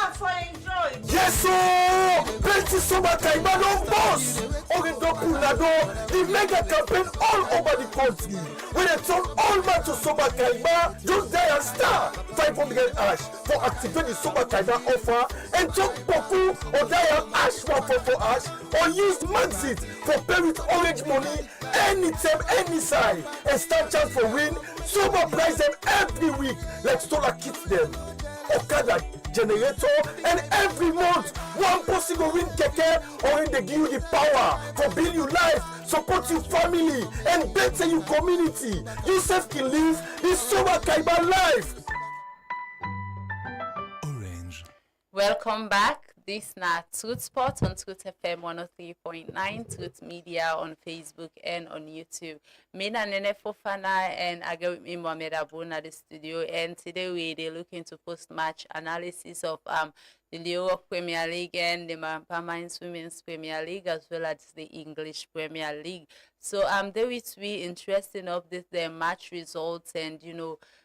I for enjoy. Yes, sir! Plenty Soba Kaiba no boss! Oridoku Nado, the mega campaign all over the country. When they turn all man to Soba Kaiba, just dial star 500 hash for activate the Soba Kaiba offer and talk Boku or dial hash 144 hash or use Maxit for pay with orange money anytime, any side and start chance for win. Soba price them every week like Stola kits them. Okada generator and every month one person go win keke or they give you the power to build your life, support your family and better your community. You self can live the Soba Kaiba life. Orange. Welcome back. This na Truth Spot on Truth FM 103.9, Truth Media on Facebook and on YouTube. Me na Nene Fofana and I get with me Mohamed Abun at the studio, and today they're looking to post-match analysis of the Europe Premier League and the Permanent Women's Premier League as well as the English Premier League. So there will be interesting updates, the match results and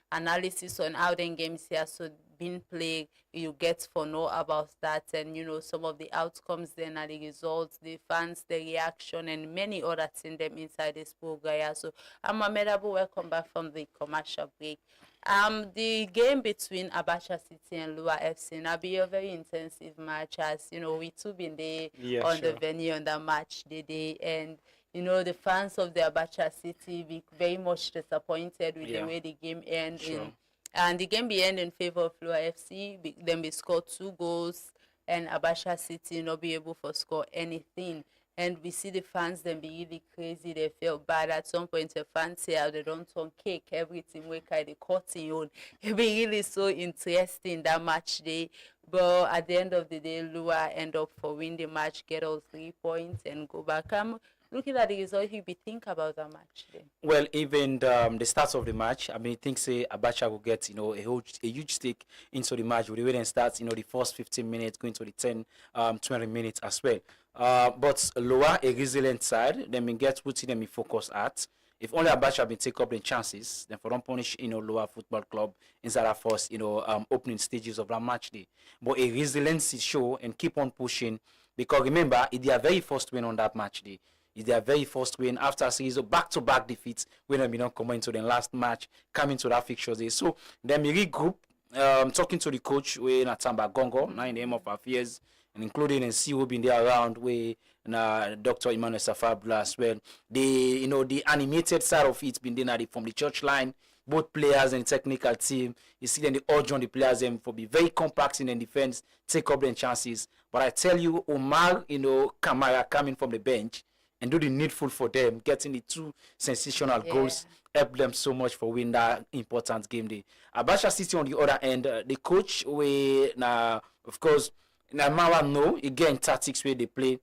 analysis on how the games here so been played. You get to know about that and some of the outcomes then and the results, the fans, the reaction and many other things them inside this program. So I'm Mohamed Abu, welcome back from the commercial break. The game between Abacha City and Lua FC now be a very intensive match, as we too been there on the venue on the match day and the fans of the Abacha City be very much disappointed with the way the game ended. And the game be end in favor of Lua FC. Then we scored 2 goals and Abacha City not be able to score anything. And we see the fans then be really crazy. They felt bad at some point. The fans say how they don't turn cake, everything we kind of cutting on. It be really so interesting that match day. But at the end of the day, Lua end up for win the match, get all 3 points and go back. Looking at the result, you be think about that match then. Well, even the start of the match, I mean, I think say Abacha will get a huge stake into the match. We then start the first 15 minutes going to the 20 minutes as well. But Loa, a resilient side, then we get putting them in focus at. If only Abacha been take up the chances, then for don't punish Loa Football Club inside our first opening stages of that match day. But a resiliency show and keep on pushing, because remember it's their very first win on that match day. It's their very first win after a series of back-to-back defeats when they not come into the last match, coming to that fixture day. So then we regroup, talking to the coach, we Natamba Gongo, now in the aim of affairs, and including and see who been there around, we Dr. Emmanuel Safabula as well. The animated side of it's been there from the church line. Both players and technical team, you see them, the urge on the players them for be very compact in the defense, take up their chances. But I tell you, Omar, Kamara coming from the bench and do the needful for them, getting the two sensational goals, help them so much for win that important game day. Abacha City on the other end, the coach, of course, Mawa know, again, tactics where they play.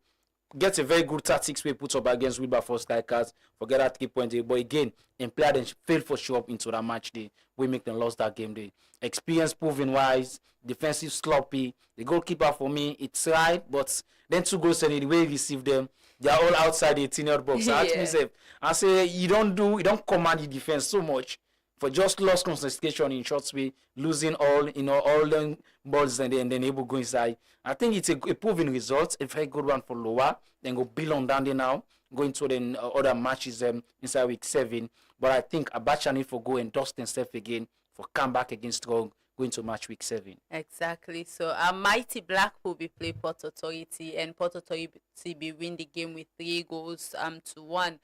Get a very good tactics we put up against Wilberforce Strikers. Forget that 3 points. But again, in player then fail for show up into that match day. We make them lost that game day. Experience proving wise, defensive sloppy. The goalkeeper for me, it's right, but then 2 goals and the way he received them, they are all outside the 18-yard box. I ask myself, I say you don't command the defense so much for just lost concentration in shots way, losing all the balls and then able to go inside. I think it's a proven result, a very good one for Lower. Then go build on down there now, going to the other matches inside week 7. But I think Abacha need for go and dust himself again for come back against Strong going to match week 7. Exactly. So Mighty Blackpool be play Port Authority and Port Authority be win the game with 3 goals to 1.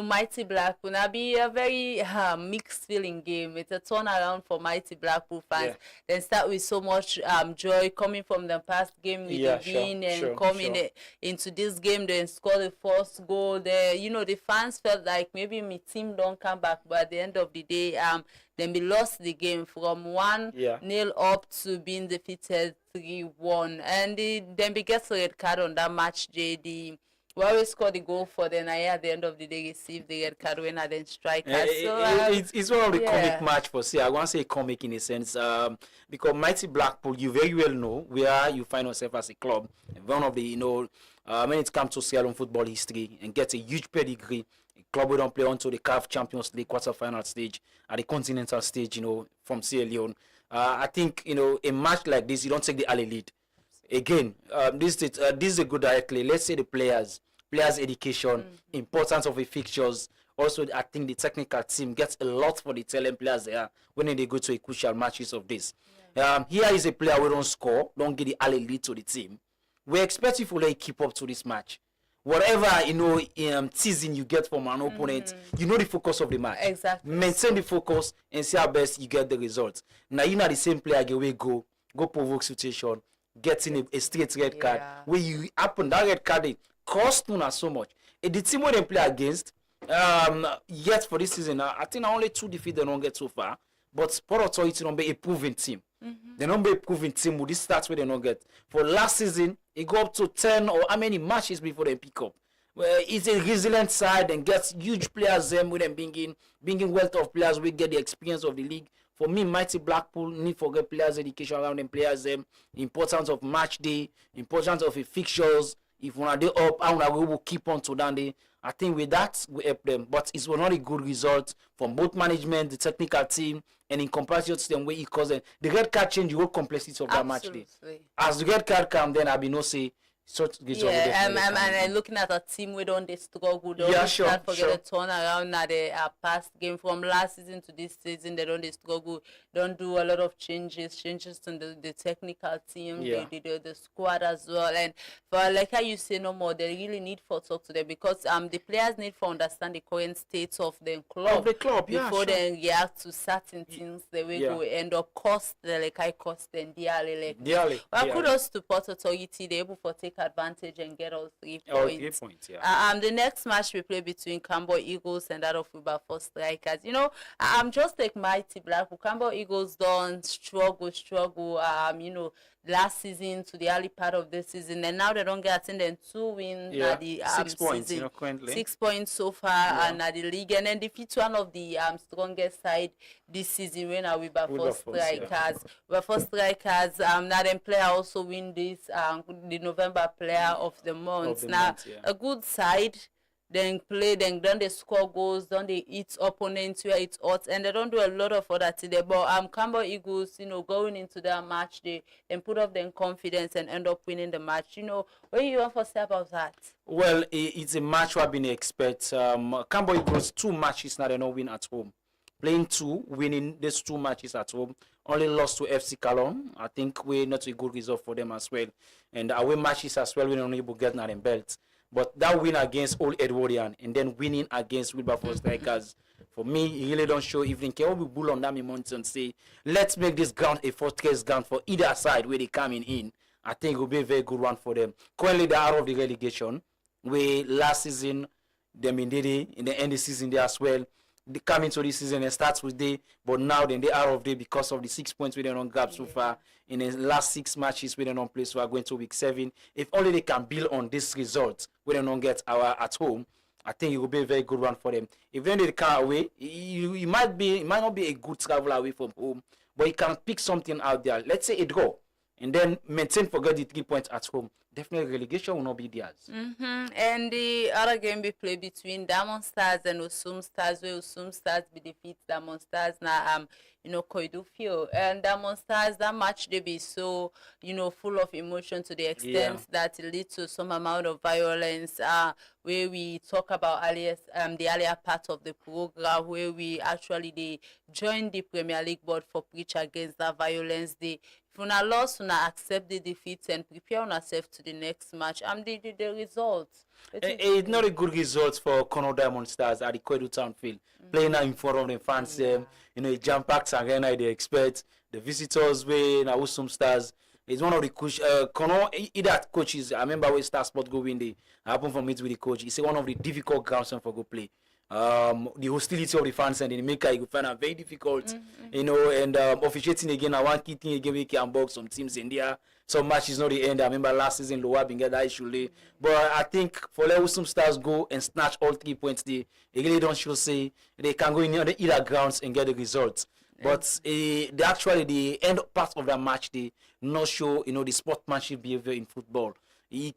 Mighty Blackpool now be a very mixed feeling game. It's a turnaround for Mighty Blackpool fans. Then start with so much joy coming from the past game with the win and coming into this game, then score the first goal there. The fans felt like maybe my team don't come back, but at the end of the day, then we lost the game from 1-0 up to being defeated 3-1. And then we get a red card on that match, JD. We always score the goal for them. At the end of the day, receive the red card when I then strike. It's one of the comic match for say. I want to say comic in a sense, because Mighty Blackpool, you very well know where you find yourself as a club. One of the when it comes to Sierra Leone football history and get a huge pedigree. Club we don't play onto the CAF Champions League quarter-final stage at the continental stage, from Sierra Leone. I think, a match like this, you don't take the early lead. Again, this is a good directly. Let's say the players education, importance of the fixtures. Also, I think the technical team gets a lot for the talent players there when they go to a crucial matches of this. Here is a player we don't score, don't get the early lead to the team. We expect you to keep up to this match. Whatever teasing you get from an opponent, the focus of the match. Exactly. Maintain the focus and see how best you get the results. Now the same player go provoke situation, getting a straight red card where you happen that red card it cost Nuna so much. And the team where they play against, yet for this season, I think only 2 defeats they don't get so far. But Sport Authority don't be a proven team. They don't be a proven team with this stats where they don't get. For last season, it go up to 10 or how many matches before they pick up. Well, it's a resilient side and gets huge players with them bringing wealth of players. We get the experience of the league. For me, Mighty Blackpool need for get players education around them players importance of match day, importance of the fixtures. If one day up, we will keep on to that day. I think with that we help them. But it's not a good result from both management, the technical team, and in comparison to them where it caused the red card change the whole complexity of that match day. As the red card come, then I be no say. And looking at a team we don't struggle, don't forget the turnaround at the past game from last season to this season. They don't struggle, don't do a lot of changes to the technical team, the squad as well. And for like how you say no more, they really need for talk to them because the players need to understand the current state of the club, before they react to certain things. They will go end up cost them dearly. But kudos to Port Authority, they able to take advantage and get all 3 points. The next match we play between Campbell Eagles and that of Wilberforce Strikers. I'm just like Mighty Blackpool. Campbell Eagles don't struggle. Last season to the early part of this season, and now they don't get attended 2 wins at the 6 points, season. currently 6 points so far and at the league, and then defeat one of the strongest side this season when Wilberforce Strikers. Wilberforce Strikers, now them player also win this the November Player of the Month. A good side. then play, then they score goals, then they eat opponents where it's hot, and they don't do a lot of other things there. But Campbell Eagles, going into their match, they then put up their confidence and end up winning the match. What do you want to say about that? Well, it's a match we've been expect. Campbell Eagles 2 matches now they not win at home. Playing 2, winning these 2 matches at home. Only lost to FC Cologne. I think we're not a good result for them as well. And away matches as well, we're not able to get an belt. But that win against Old Edwardian and then winning against Wilberforce Strikers, for me, it really don't show evening. Can we bull on that moment and say, let's make this ground a fortress ground for either side where they coming in. I think it will be a very good one for them. Currently, they're out of the relegation. We last season, them in the end of the season there as well. They come into this season and starts with day, but now then they are out of day because of the 6 points we don't grab so far. In the last 6 matches we don't play, so we are going to week 7. If only they can build on this result, we don't get our at home. I think it will be a very good one for them. If then they come away, it might not be a good travel away from home, but you can pick something out there. Let's say a draw, and then forget the 3 points at home. Definitely relegation will not be theirs. And the other game we play between Diamond Stars and Usum Stars, where Usum Stars be defeat Diamond Stars now Koidu Field. And Diamond Stars, that match they be so full of emotion to the extent that it leads to some amount of violence. Where we talk about the earlier part of the program, where we actually they join the Premier League board for preach against that violence. If una lost, una accept the defeat and prepare yourself to the next match. The results. It's not a good result for Conor Diamond Stars at the Koidu Town Field. Playing in front of the fans, a jam-packed arena they expect. The visitors way now Usum Stars. It's one of the coach. Conor, either coaches. I remember when Star Sport go win the happen for meet with the coach. It's one of the difficult grounds for go play. The hostility of the fans and the maker you find it very difficult, and officiating again. I want key thing again we can box some teams in there. Some matches not the end. I remember last season Loa being get that issue, but I think for let some stars go and snatch all 3 points, they really don't show say they can go in either grounds and get the results. But the end part of that match they not show the sportsmanship behavior in football. He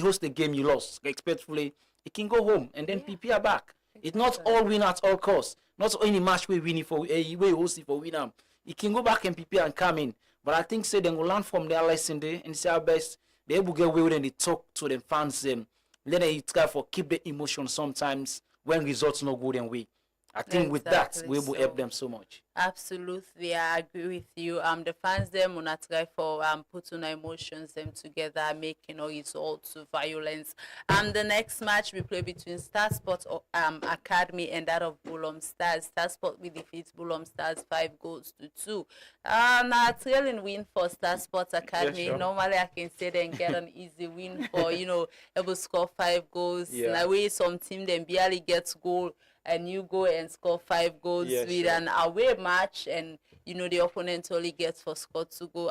host the game you lost respectfully. He can go home and then prepare back. It's not all win at all costs. Not any match we win for we host it for win. He can go back and prepare and come in. But I think say they will learn from their lesson there and say our best. They will get away when they talk to the fans. Then they try for keep the emotion sometimes when results not good and we. I think with that we will help them so much. Absolutely, I agree with you. The fans them will not try for putting emotions them together, making result to violence. The next match we play between Star Sport Academy and that of Bulom Stars. Star Sport we defeat Bulom Stars 5-2. Now thrilling win for Star Sport Academy. Yes, sure. Normally I can say they get an easy win for able score 5 goals. Now way some team then barely gets goal. And you go and score 5 goals with an away match, and the opponent only gets for score to go.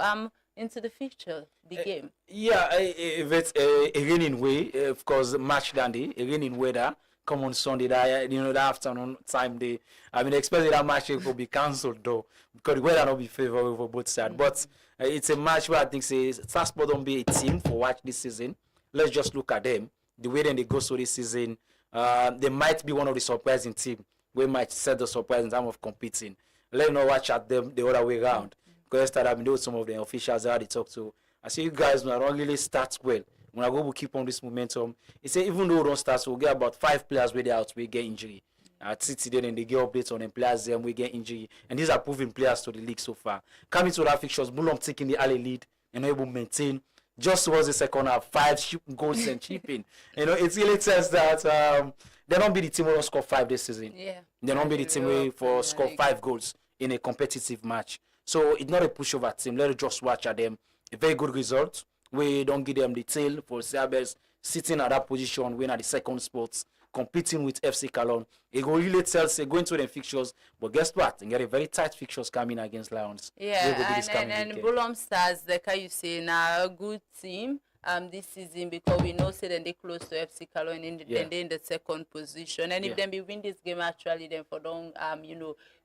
Into the fixture, the game. If it's a raining way, of course, match dandy, a raining weather. Come on Sunday, that afternoon time day. I mean, expected that match will be cancelled though, because the weather not be favorable for both sides. But it's a match where I think Star Sport don't be a team for watch this season. Let's just look at them. The way then they go through this season. They might be one of the surprising team. We might set the surprise in terms of competing. Let me not watch at them the other way around. Because I've been doing some of the officials that they talk to. I say you guys when I don't really start well. When I go we'll keep on this momentum. He say even though we don't start, we'll get about 5 players where they out, we get injury. At City then they get updates on them players then we get injury. And these are proven players to the league so far. Coming to that fixtures, Bulom taking the early lead and able to maintain. Just towards the second half, 5 goals and chipping. It really tells that they don't be the team who don't score 5 this season. They don't be the team who for score 5 goals in a competitive match. So it's not a pushover team. Let's just watch at them. A very good result. We don't give them the tail for Seabes sitting at that position, winning at the second spot, competing with FC Cologne. It will really tells going to the fixtures, but guess what? They get a very tight fixtures coming against Lions. And Bulom Stars, like how you say, now a good team this season because we know then they close to FC Cologne and then they're in the second position. And if they win this game actually, then for don't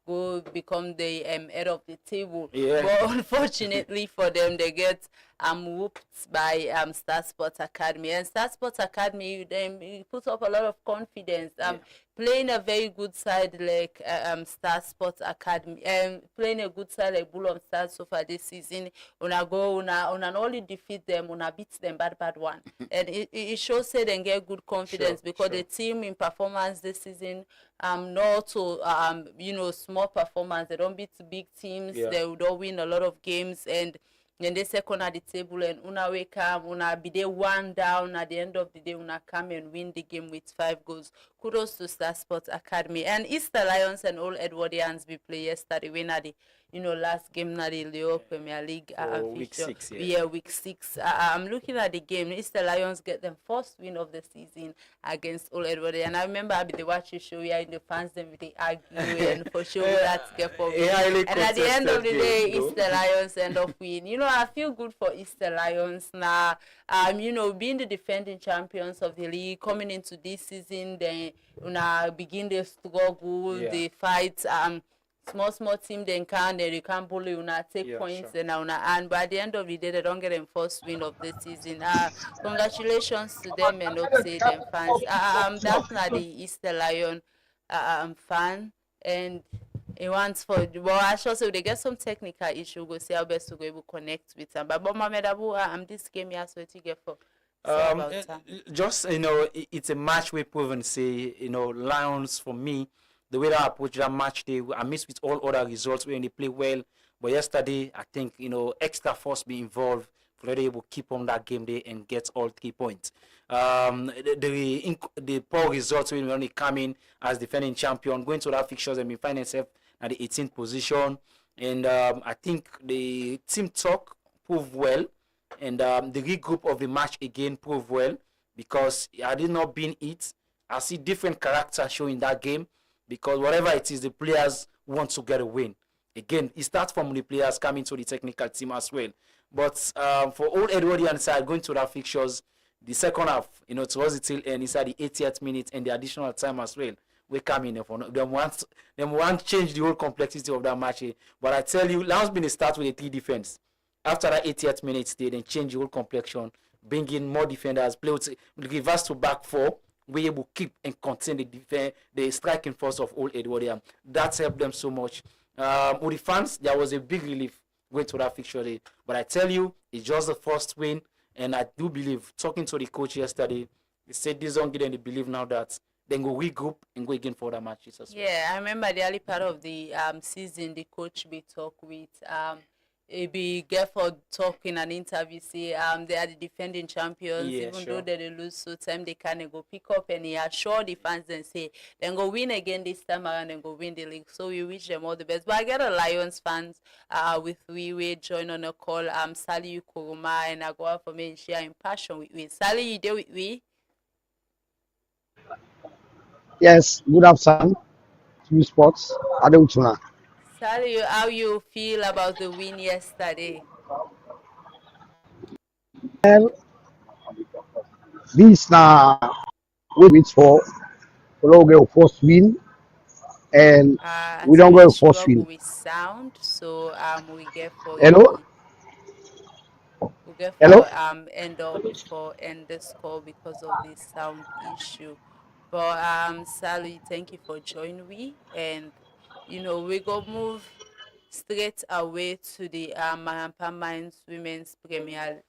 go become the head of the table. Yeah. But unfortunately for them, they get whooped by Star Sports Academy. And Star Sports Academy, they put up a lot of confidence. Playing a very good side like Star Sports Academy, playing a good side like Bull of Stars so far this season. Una not only defeat them, una beat them bad one. And it shows say they get good confidence because the team in performance this season, not to small performance. They don't beat big teams. They don't win a lot of games, and then they second at the table, and una wake up, una be there 1 down at the end of the day, una come and win the game with 5 goals. Kudos to Star Sports Academy. And Easter Lions and all Edwardians we play yesterday when at the last game na the Leo Premier League week 6, week 6. I'm looking at the game. Easter Lions get them first win of the season against all Edwardians. And I remember I be the watch the show here in the fans them with the argue and for sure that's get for me. And at the end of the day, Easter Lions end up win. I feel good for Easter Lions now. Being the defending champions of the league, coming into this season, then begin the struggle, the fight. Small team they can bully take points and but at the end of the day they don't get them first win of the season. Congratulations to them and say them fans. That's not the Easter Lion fan, and it wants for I should say they get some technical issue. Go see how best to go able to connect with them. But Mohamed Abu, this game here so to get for. Just it's a match we proven say Lions for me. The way that I approach that match day, I missed with all other results when they play well. But yesterday, I think, extra force be involved for them able to keep on that game day and get all 3 points. The poor results when we only come in as defending champion, going to that fixtures and we find themselves at the 18th position. And I think the team talk proved well. And the regroup of the match again proved well because I did not been it. I see different characters showing that game. Because whatever it is, the players want to get a win. Again, it starts from the players coming to the technical team as well. But for all Edwardian side, going to that fixtures, the second half, towards the tail end, inside the 80th minute and the additional time as well, we come in for them want change the whole complexity of that match. But I tell you, Lions been a start with a 3 defense. After that 80th minute, they then change the whole complexion, bring in more defenders, play with reverse to back 4. We able to keep and contain the striking force of old Edwardian. That's helped them so much. With the fans, there was a big relief going to that fixture day. But I tell you, it's just the first win. And I do believe, talking to the coach yesterday, he said this don't get any belief now that then go regroup and go again for the matches as well. Yeah, I remember the early part of the season, the coach we talk with. It be for talking an interview say they are the defending champions, though they lose so time they can go pick up and he assure the fans and say then go win again this time around and go win the league. So we wish them all the best. But I get a Lions fans with we join on a call Sally Kuruma and I go out for me and share in passion with we. Sally, you there with we? Yes, good afternoon. Two Sports. Adeuchuna. Sally, how you feel about the win yesterday? Well, this now we wait for get first win, and we don't go first win. With sound, so we get for hello. We get for hello. End up before end this call because of the sound issue. But Sally, thank you for joining me and. We go move straight away to the Marampa Mines Women's Premier.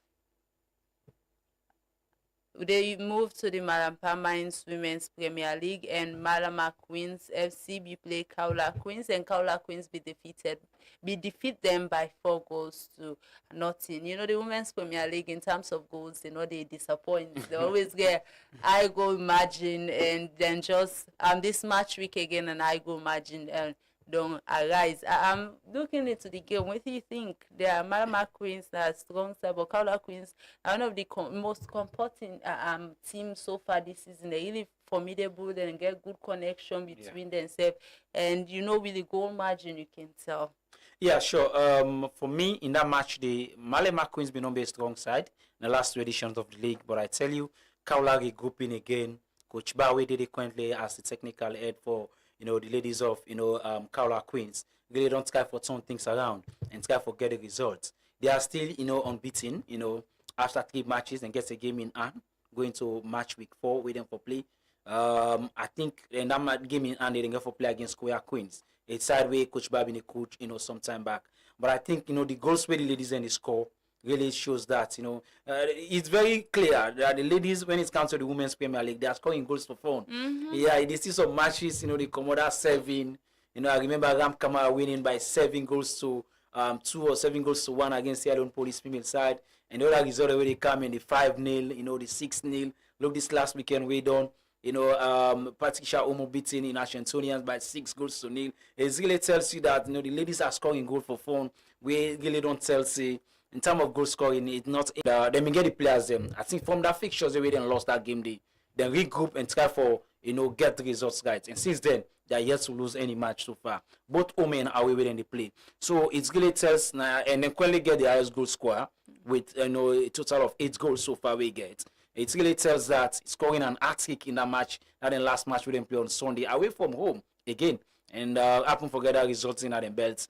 They move to the Marampa Mines Women's Premier League and Malama Queens FC play Kaula Queens and Kaula Queens defeat them by 4 goals to nothing. The Women's Premier League in terms of goals, they disappoint. They always get high goal margin and then just this match week again and high goal margin and don't arise. I'm looking into the game. What do you think? There are Malama Queens that are strong side, but Kaula Queens are one of the most comforting teams so far this season. They're really formidable and get good connection between themselves. And with the goal margin, you can tell. Yeah, sure. For me, in that match, the Malama Queens been on a strong side in the last 2 editions of the league. But I tell you, Kaula regrouping again. Coach Bawe did it currently as the technical head for the ladies of, Carolina Queens really don't try for turn things around and try for get the results. They are still, unbeaten, after 3 matches and gets a game in hand, going to match week 4, waiting for play. I think in that game in hand, they didn't get for play against Korea Queens. It's sideways, Coach Babini coach, some time back. But I think, the goals where the ladies and the score really shows that, it's very clear that the ladies, when it comes to the Women's Premier League, they are scoring goals for fun. Yeah, they see some matches, they come out 7. I remember Ram Kamara winning by 7 goals to 2 or 7 goals to 1 against Sierra Leone Police female side. And the other result where they come in the 5-0, the 6-0. Look, this last weekend we done. Patricia Omo beating in Ashantonians by 6 goals to 0. It really tells you that the ladies are scoring goals for fun. We really don't tell say in terms of goal scoring, it's not. They may get the players them. I think from that fixtures they already lost that game day. Then regroup and try for get the results right. And since then they are yet to lose any match so far. Both home and away when they play. So it really tells and then quickly get the highest goal scorer with a total of 8 goals so far we get. It really tells that scoring an hat-trick in that match, that in last match we didn't play on Sunday, away from home again. And happen forget that resulting at the belts.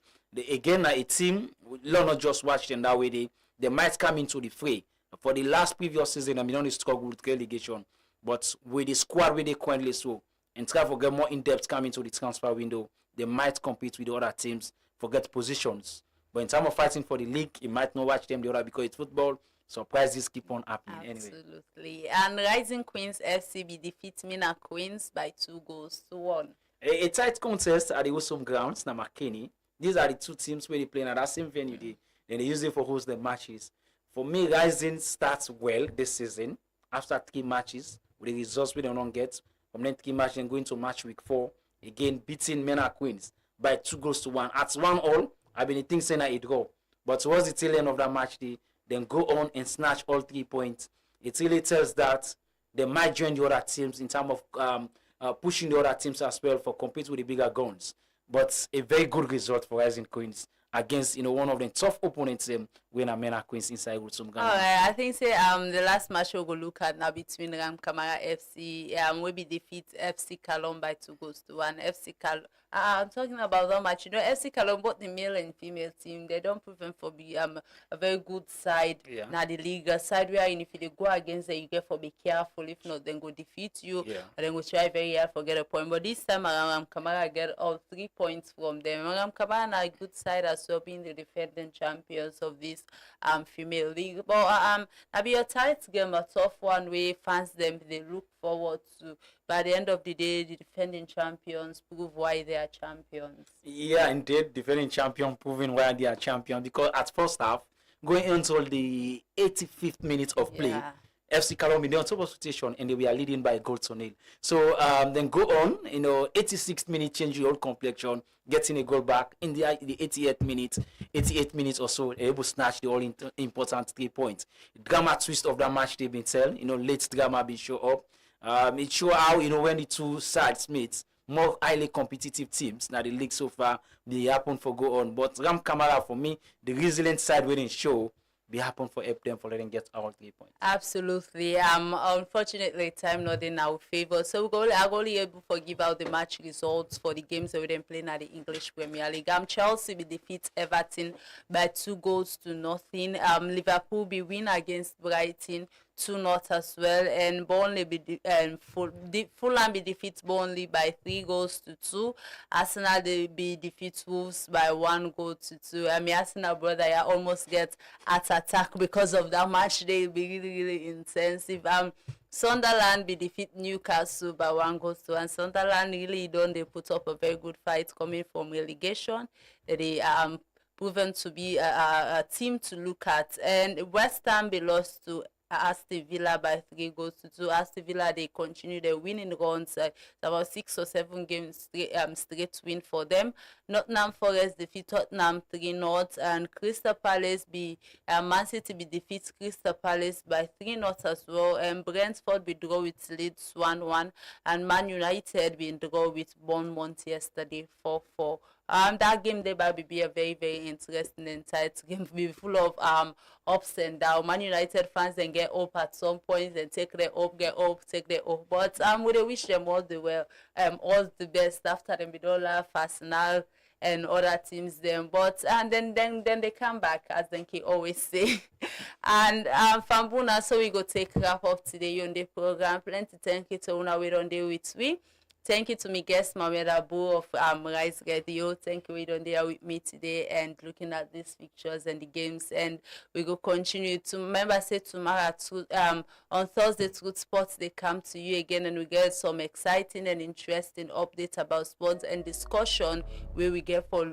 Again, a team, not just watch them that way, they might come into the fray. For the last previous season, I mean, only struggled with relegation. But with the squad where they currently so, and try to get more in-depth coming to the transfer window, they might compete with the other teams for get positions. But in terms of fighting for the league, you might not watch them the other because it's football. Surprises keep on happening. Absolutely. And Rising Queens FCB defeats Mina Queens by 2 goals to 1. A tight contest at the Usum grounds, Namakeni. These are the 2 teams where they play at that same venue. Then they use it for host the matches. For me, Rising starts well this season after 3 matches with the results we don't get. From then 3 matches and going to match week 4, again beating Mina Queens by 2 goals to 1. At 1-1, I've been thinking that it go. But towards the tail end of that match, then go on and snatch all 3 points. It really tells that they might join the other teams in terms of pushing the other teams as well for compete with the bigger guns. But a very good result for Rising Queens against one of the tough opponents when Amena Queens inside Rutsum Ghana. I think the last match we'll go look at now between Ram Kamara FC will be defeat FC Kalom by 2 goals to 1. FC Kalom. I'm talking about that match. FC Kalom, both the male and female team, they don't prove them for be a very good side. Yeah. Now the league side where if they go against it, you get for be careful. If not, then go defeat you. Yeah. And then go try very hard for get a point. But this time Ram Kamara get all 3 points from them. Ram Kamara are a good side as well, being the defending champions of this female league. But now be a tight game, a tough one where fans them they look forward to. By the end of the day, the defending champions prove why they are champions. Yeah, indeed, defending champion proving why they are champion, because at first half, going until the 85th minute of play, FC Kalom in the on top of situation and they were leading by a goal to 0. So then go on, 86th minute change your whole complexion, getting a goal back in the 88th minute or so, able to snatch the all important 3 points. Drama twist of that match they've been tell, late drama been show up. It show how when the 2 sides meet, more highly competitive teams. Now the league so far they happen for go on, but Ram Kamara for me the resilient side within show be happen for help them for letting get all 3 points. Absolutely. Unfortunately, time not in our favor. So I'm only able to give out the match results for the games that we didn't play at the English Premier League. Chelsea will defeat Everton by 2 goals to nothing. Liverpool be win against Brighton 2-0 as well, and Burnley Fulham be defeat Burnley by 3 goals to 2. Arsenal they be defeat Wolves by 1 goal to 2. Arsenal brother almost get at attack because of that match. They be really intensive. Sunderland be defeat Newcastle by 1 goal to 1. Sunderland really they put up a very good fight coming from relegation. They proven to be a team to look at, and West Ham be lost to Aston Villa by 3 goals to 2. Aston Villa they continue their winning runs. About 6 or 7 games straight win for them. Nottingham Forest defeat Tottenham 3-0, and Crystal Palace be Man City be defeat Crystal Palace by 3-0 as well. And Brentford be draw with Leeds 1-1, and Man United be draw with Bournemouth yesterday 4-4. that game there will be a very, very interesting and tight game. Will be full of ups and downs. Man United fans then get up at some point and take their up, get up, take their up. But we wish them all the well, all the best after them Bidola, Arsenal and other teams then. But and then they come back, as Denki always say. And Fambuna, so we go take wrap up today on the program. Plenty thank you to una we don't deal with we. Thank you to my guest, Mohamed Abu of Rise Radio. Thank you, we don't there with me today and looking at these pictures and the games. And we will continue to remember, say tomorrow on Thursday, Truth Sports, they come to you again and we get some exciting and interesting updates about sports and discussion where we get for,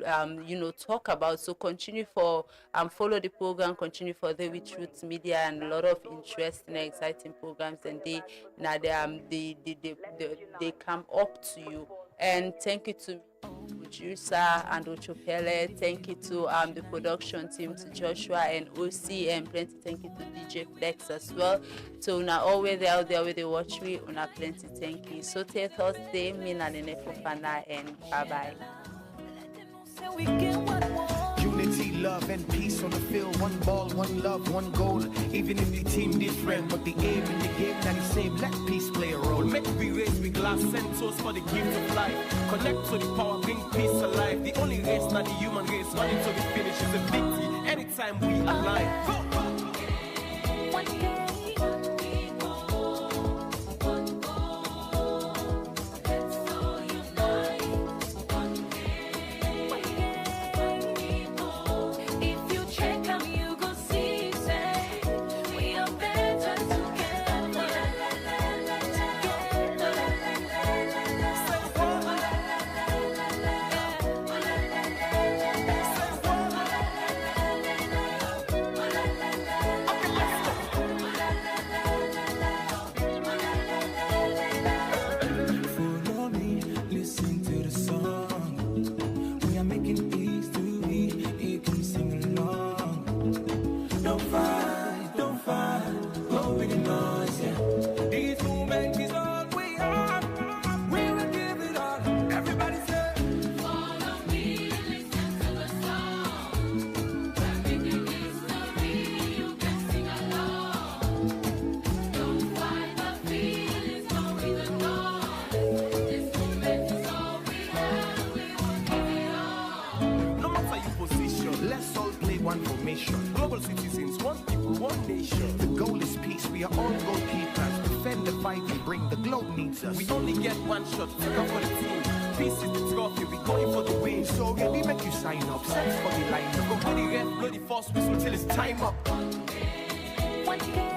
talk about. So continue for, follow the program, continue for the with Truth Media and a lot of interesting and exciting programs. And they come up to you. And thank you to producer and Ochopele. Thank you to the production team, to Joshua and OC, and plenty thank you to DJ Flex as well. So una always out there where they watch me, una plenty thank you. So till Thursday, me na Nene Fofana and bye bye. Unity, love, and peace on the field. One ball, one love, one goal. Even if the team different, but the aim in the game not the same. Let peace play a role. Make we race with glass centers for the gift of life. Connect to the power, bring peace alive. The only race, not the human race. Running to the finish is a victory. Anytime we align. Go! Global citizens, one people, one nation. The goal is peace. We are all goalkeepers. Defend the fight and bring the globe needs us. We only get one shot to come for the team. Peace is the trophy. We going for the win. So we make you sign up. Search for the line. Go for the ref, blow the first whistle till it's time up. One game.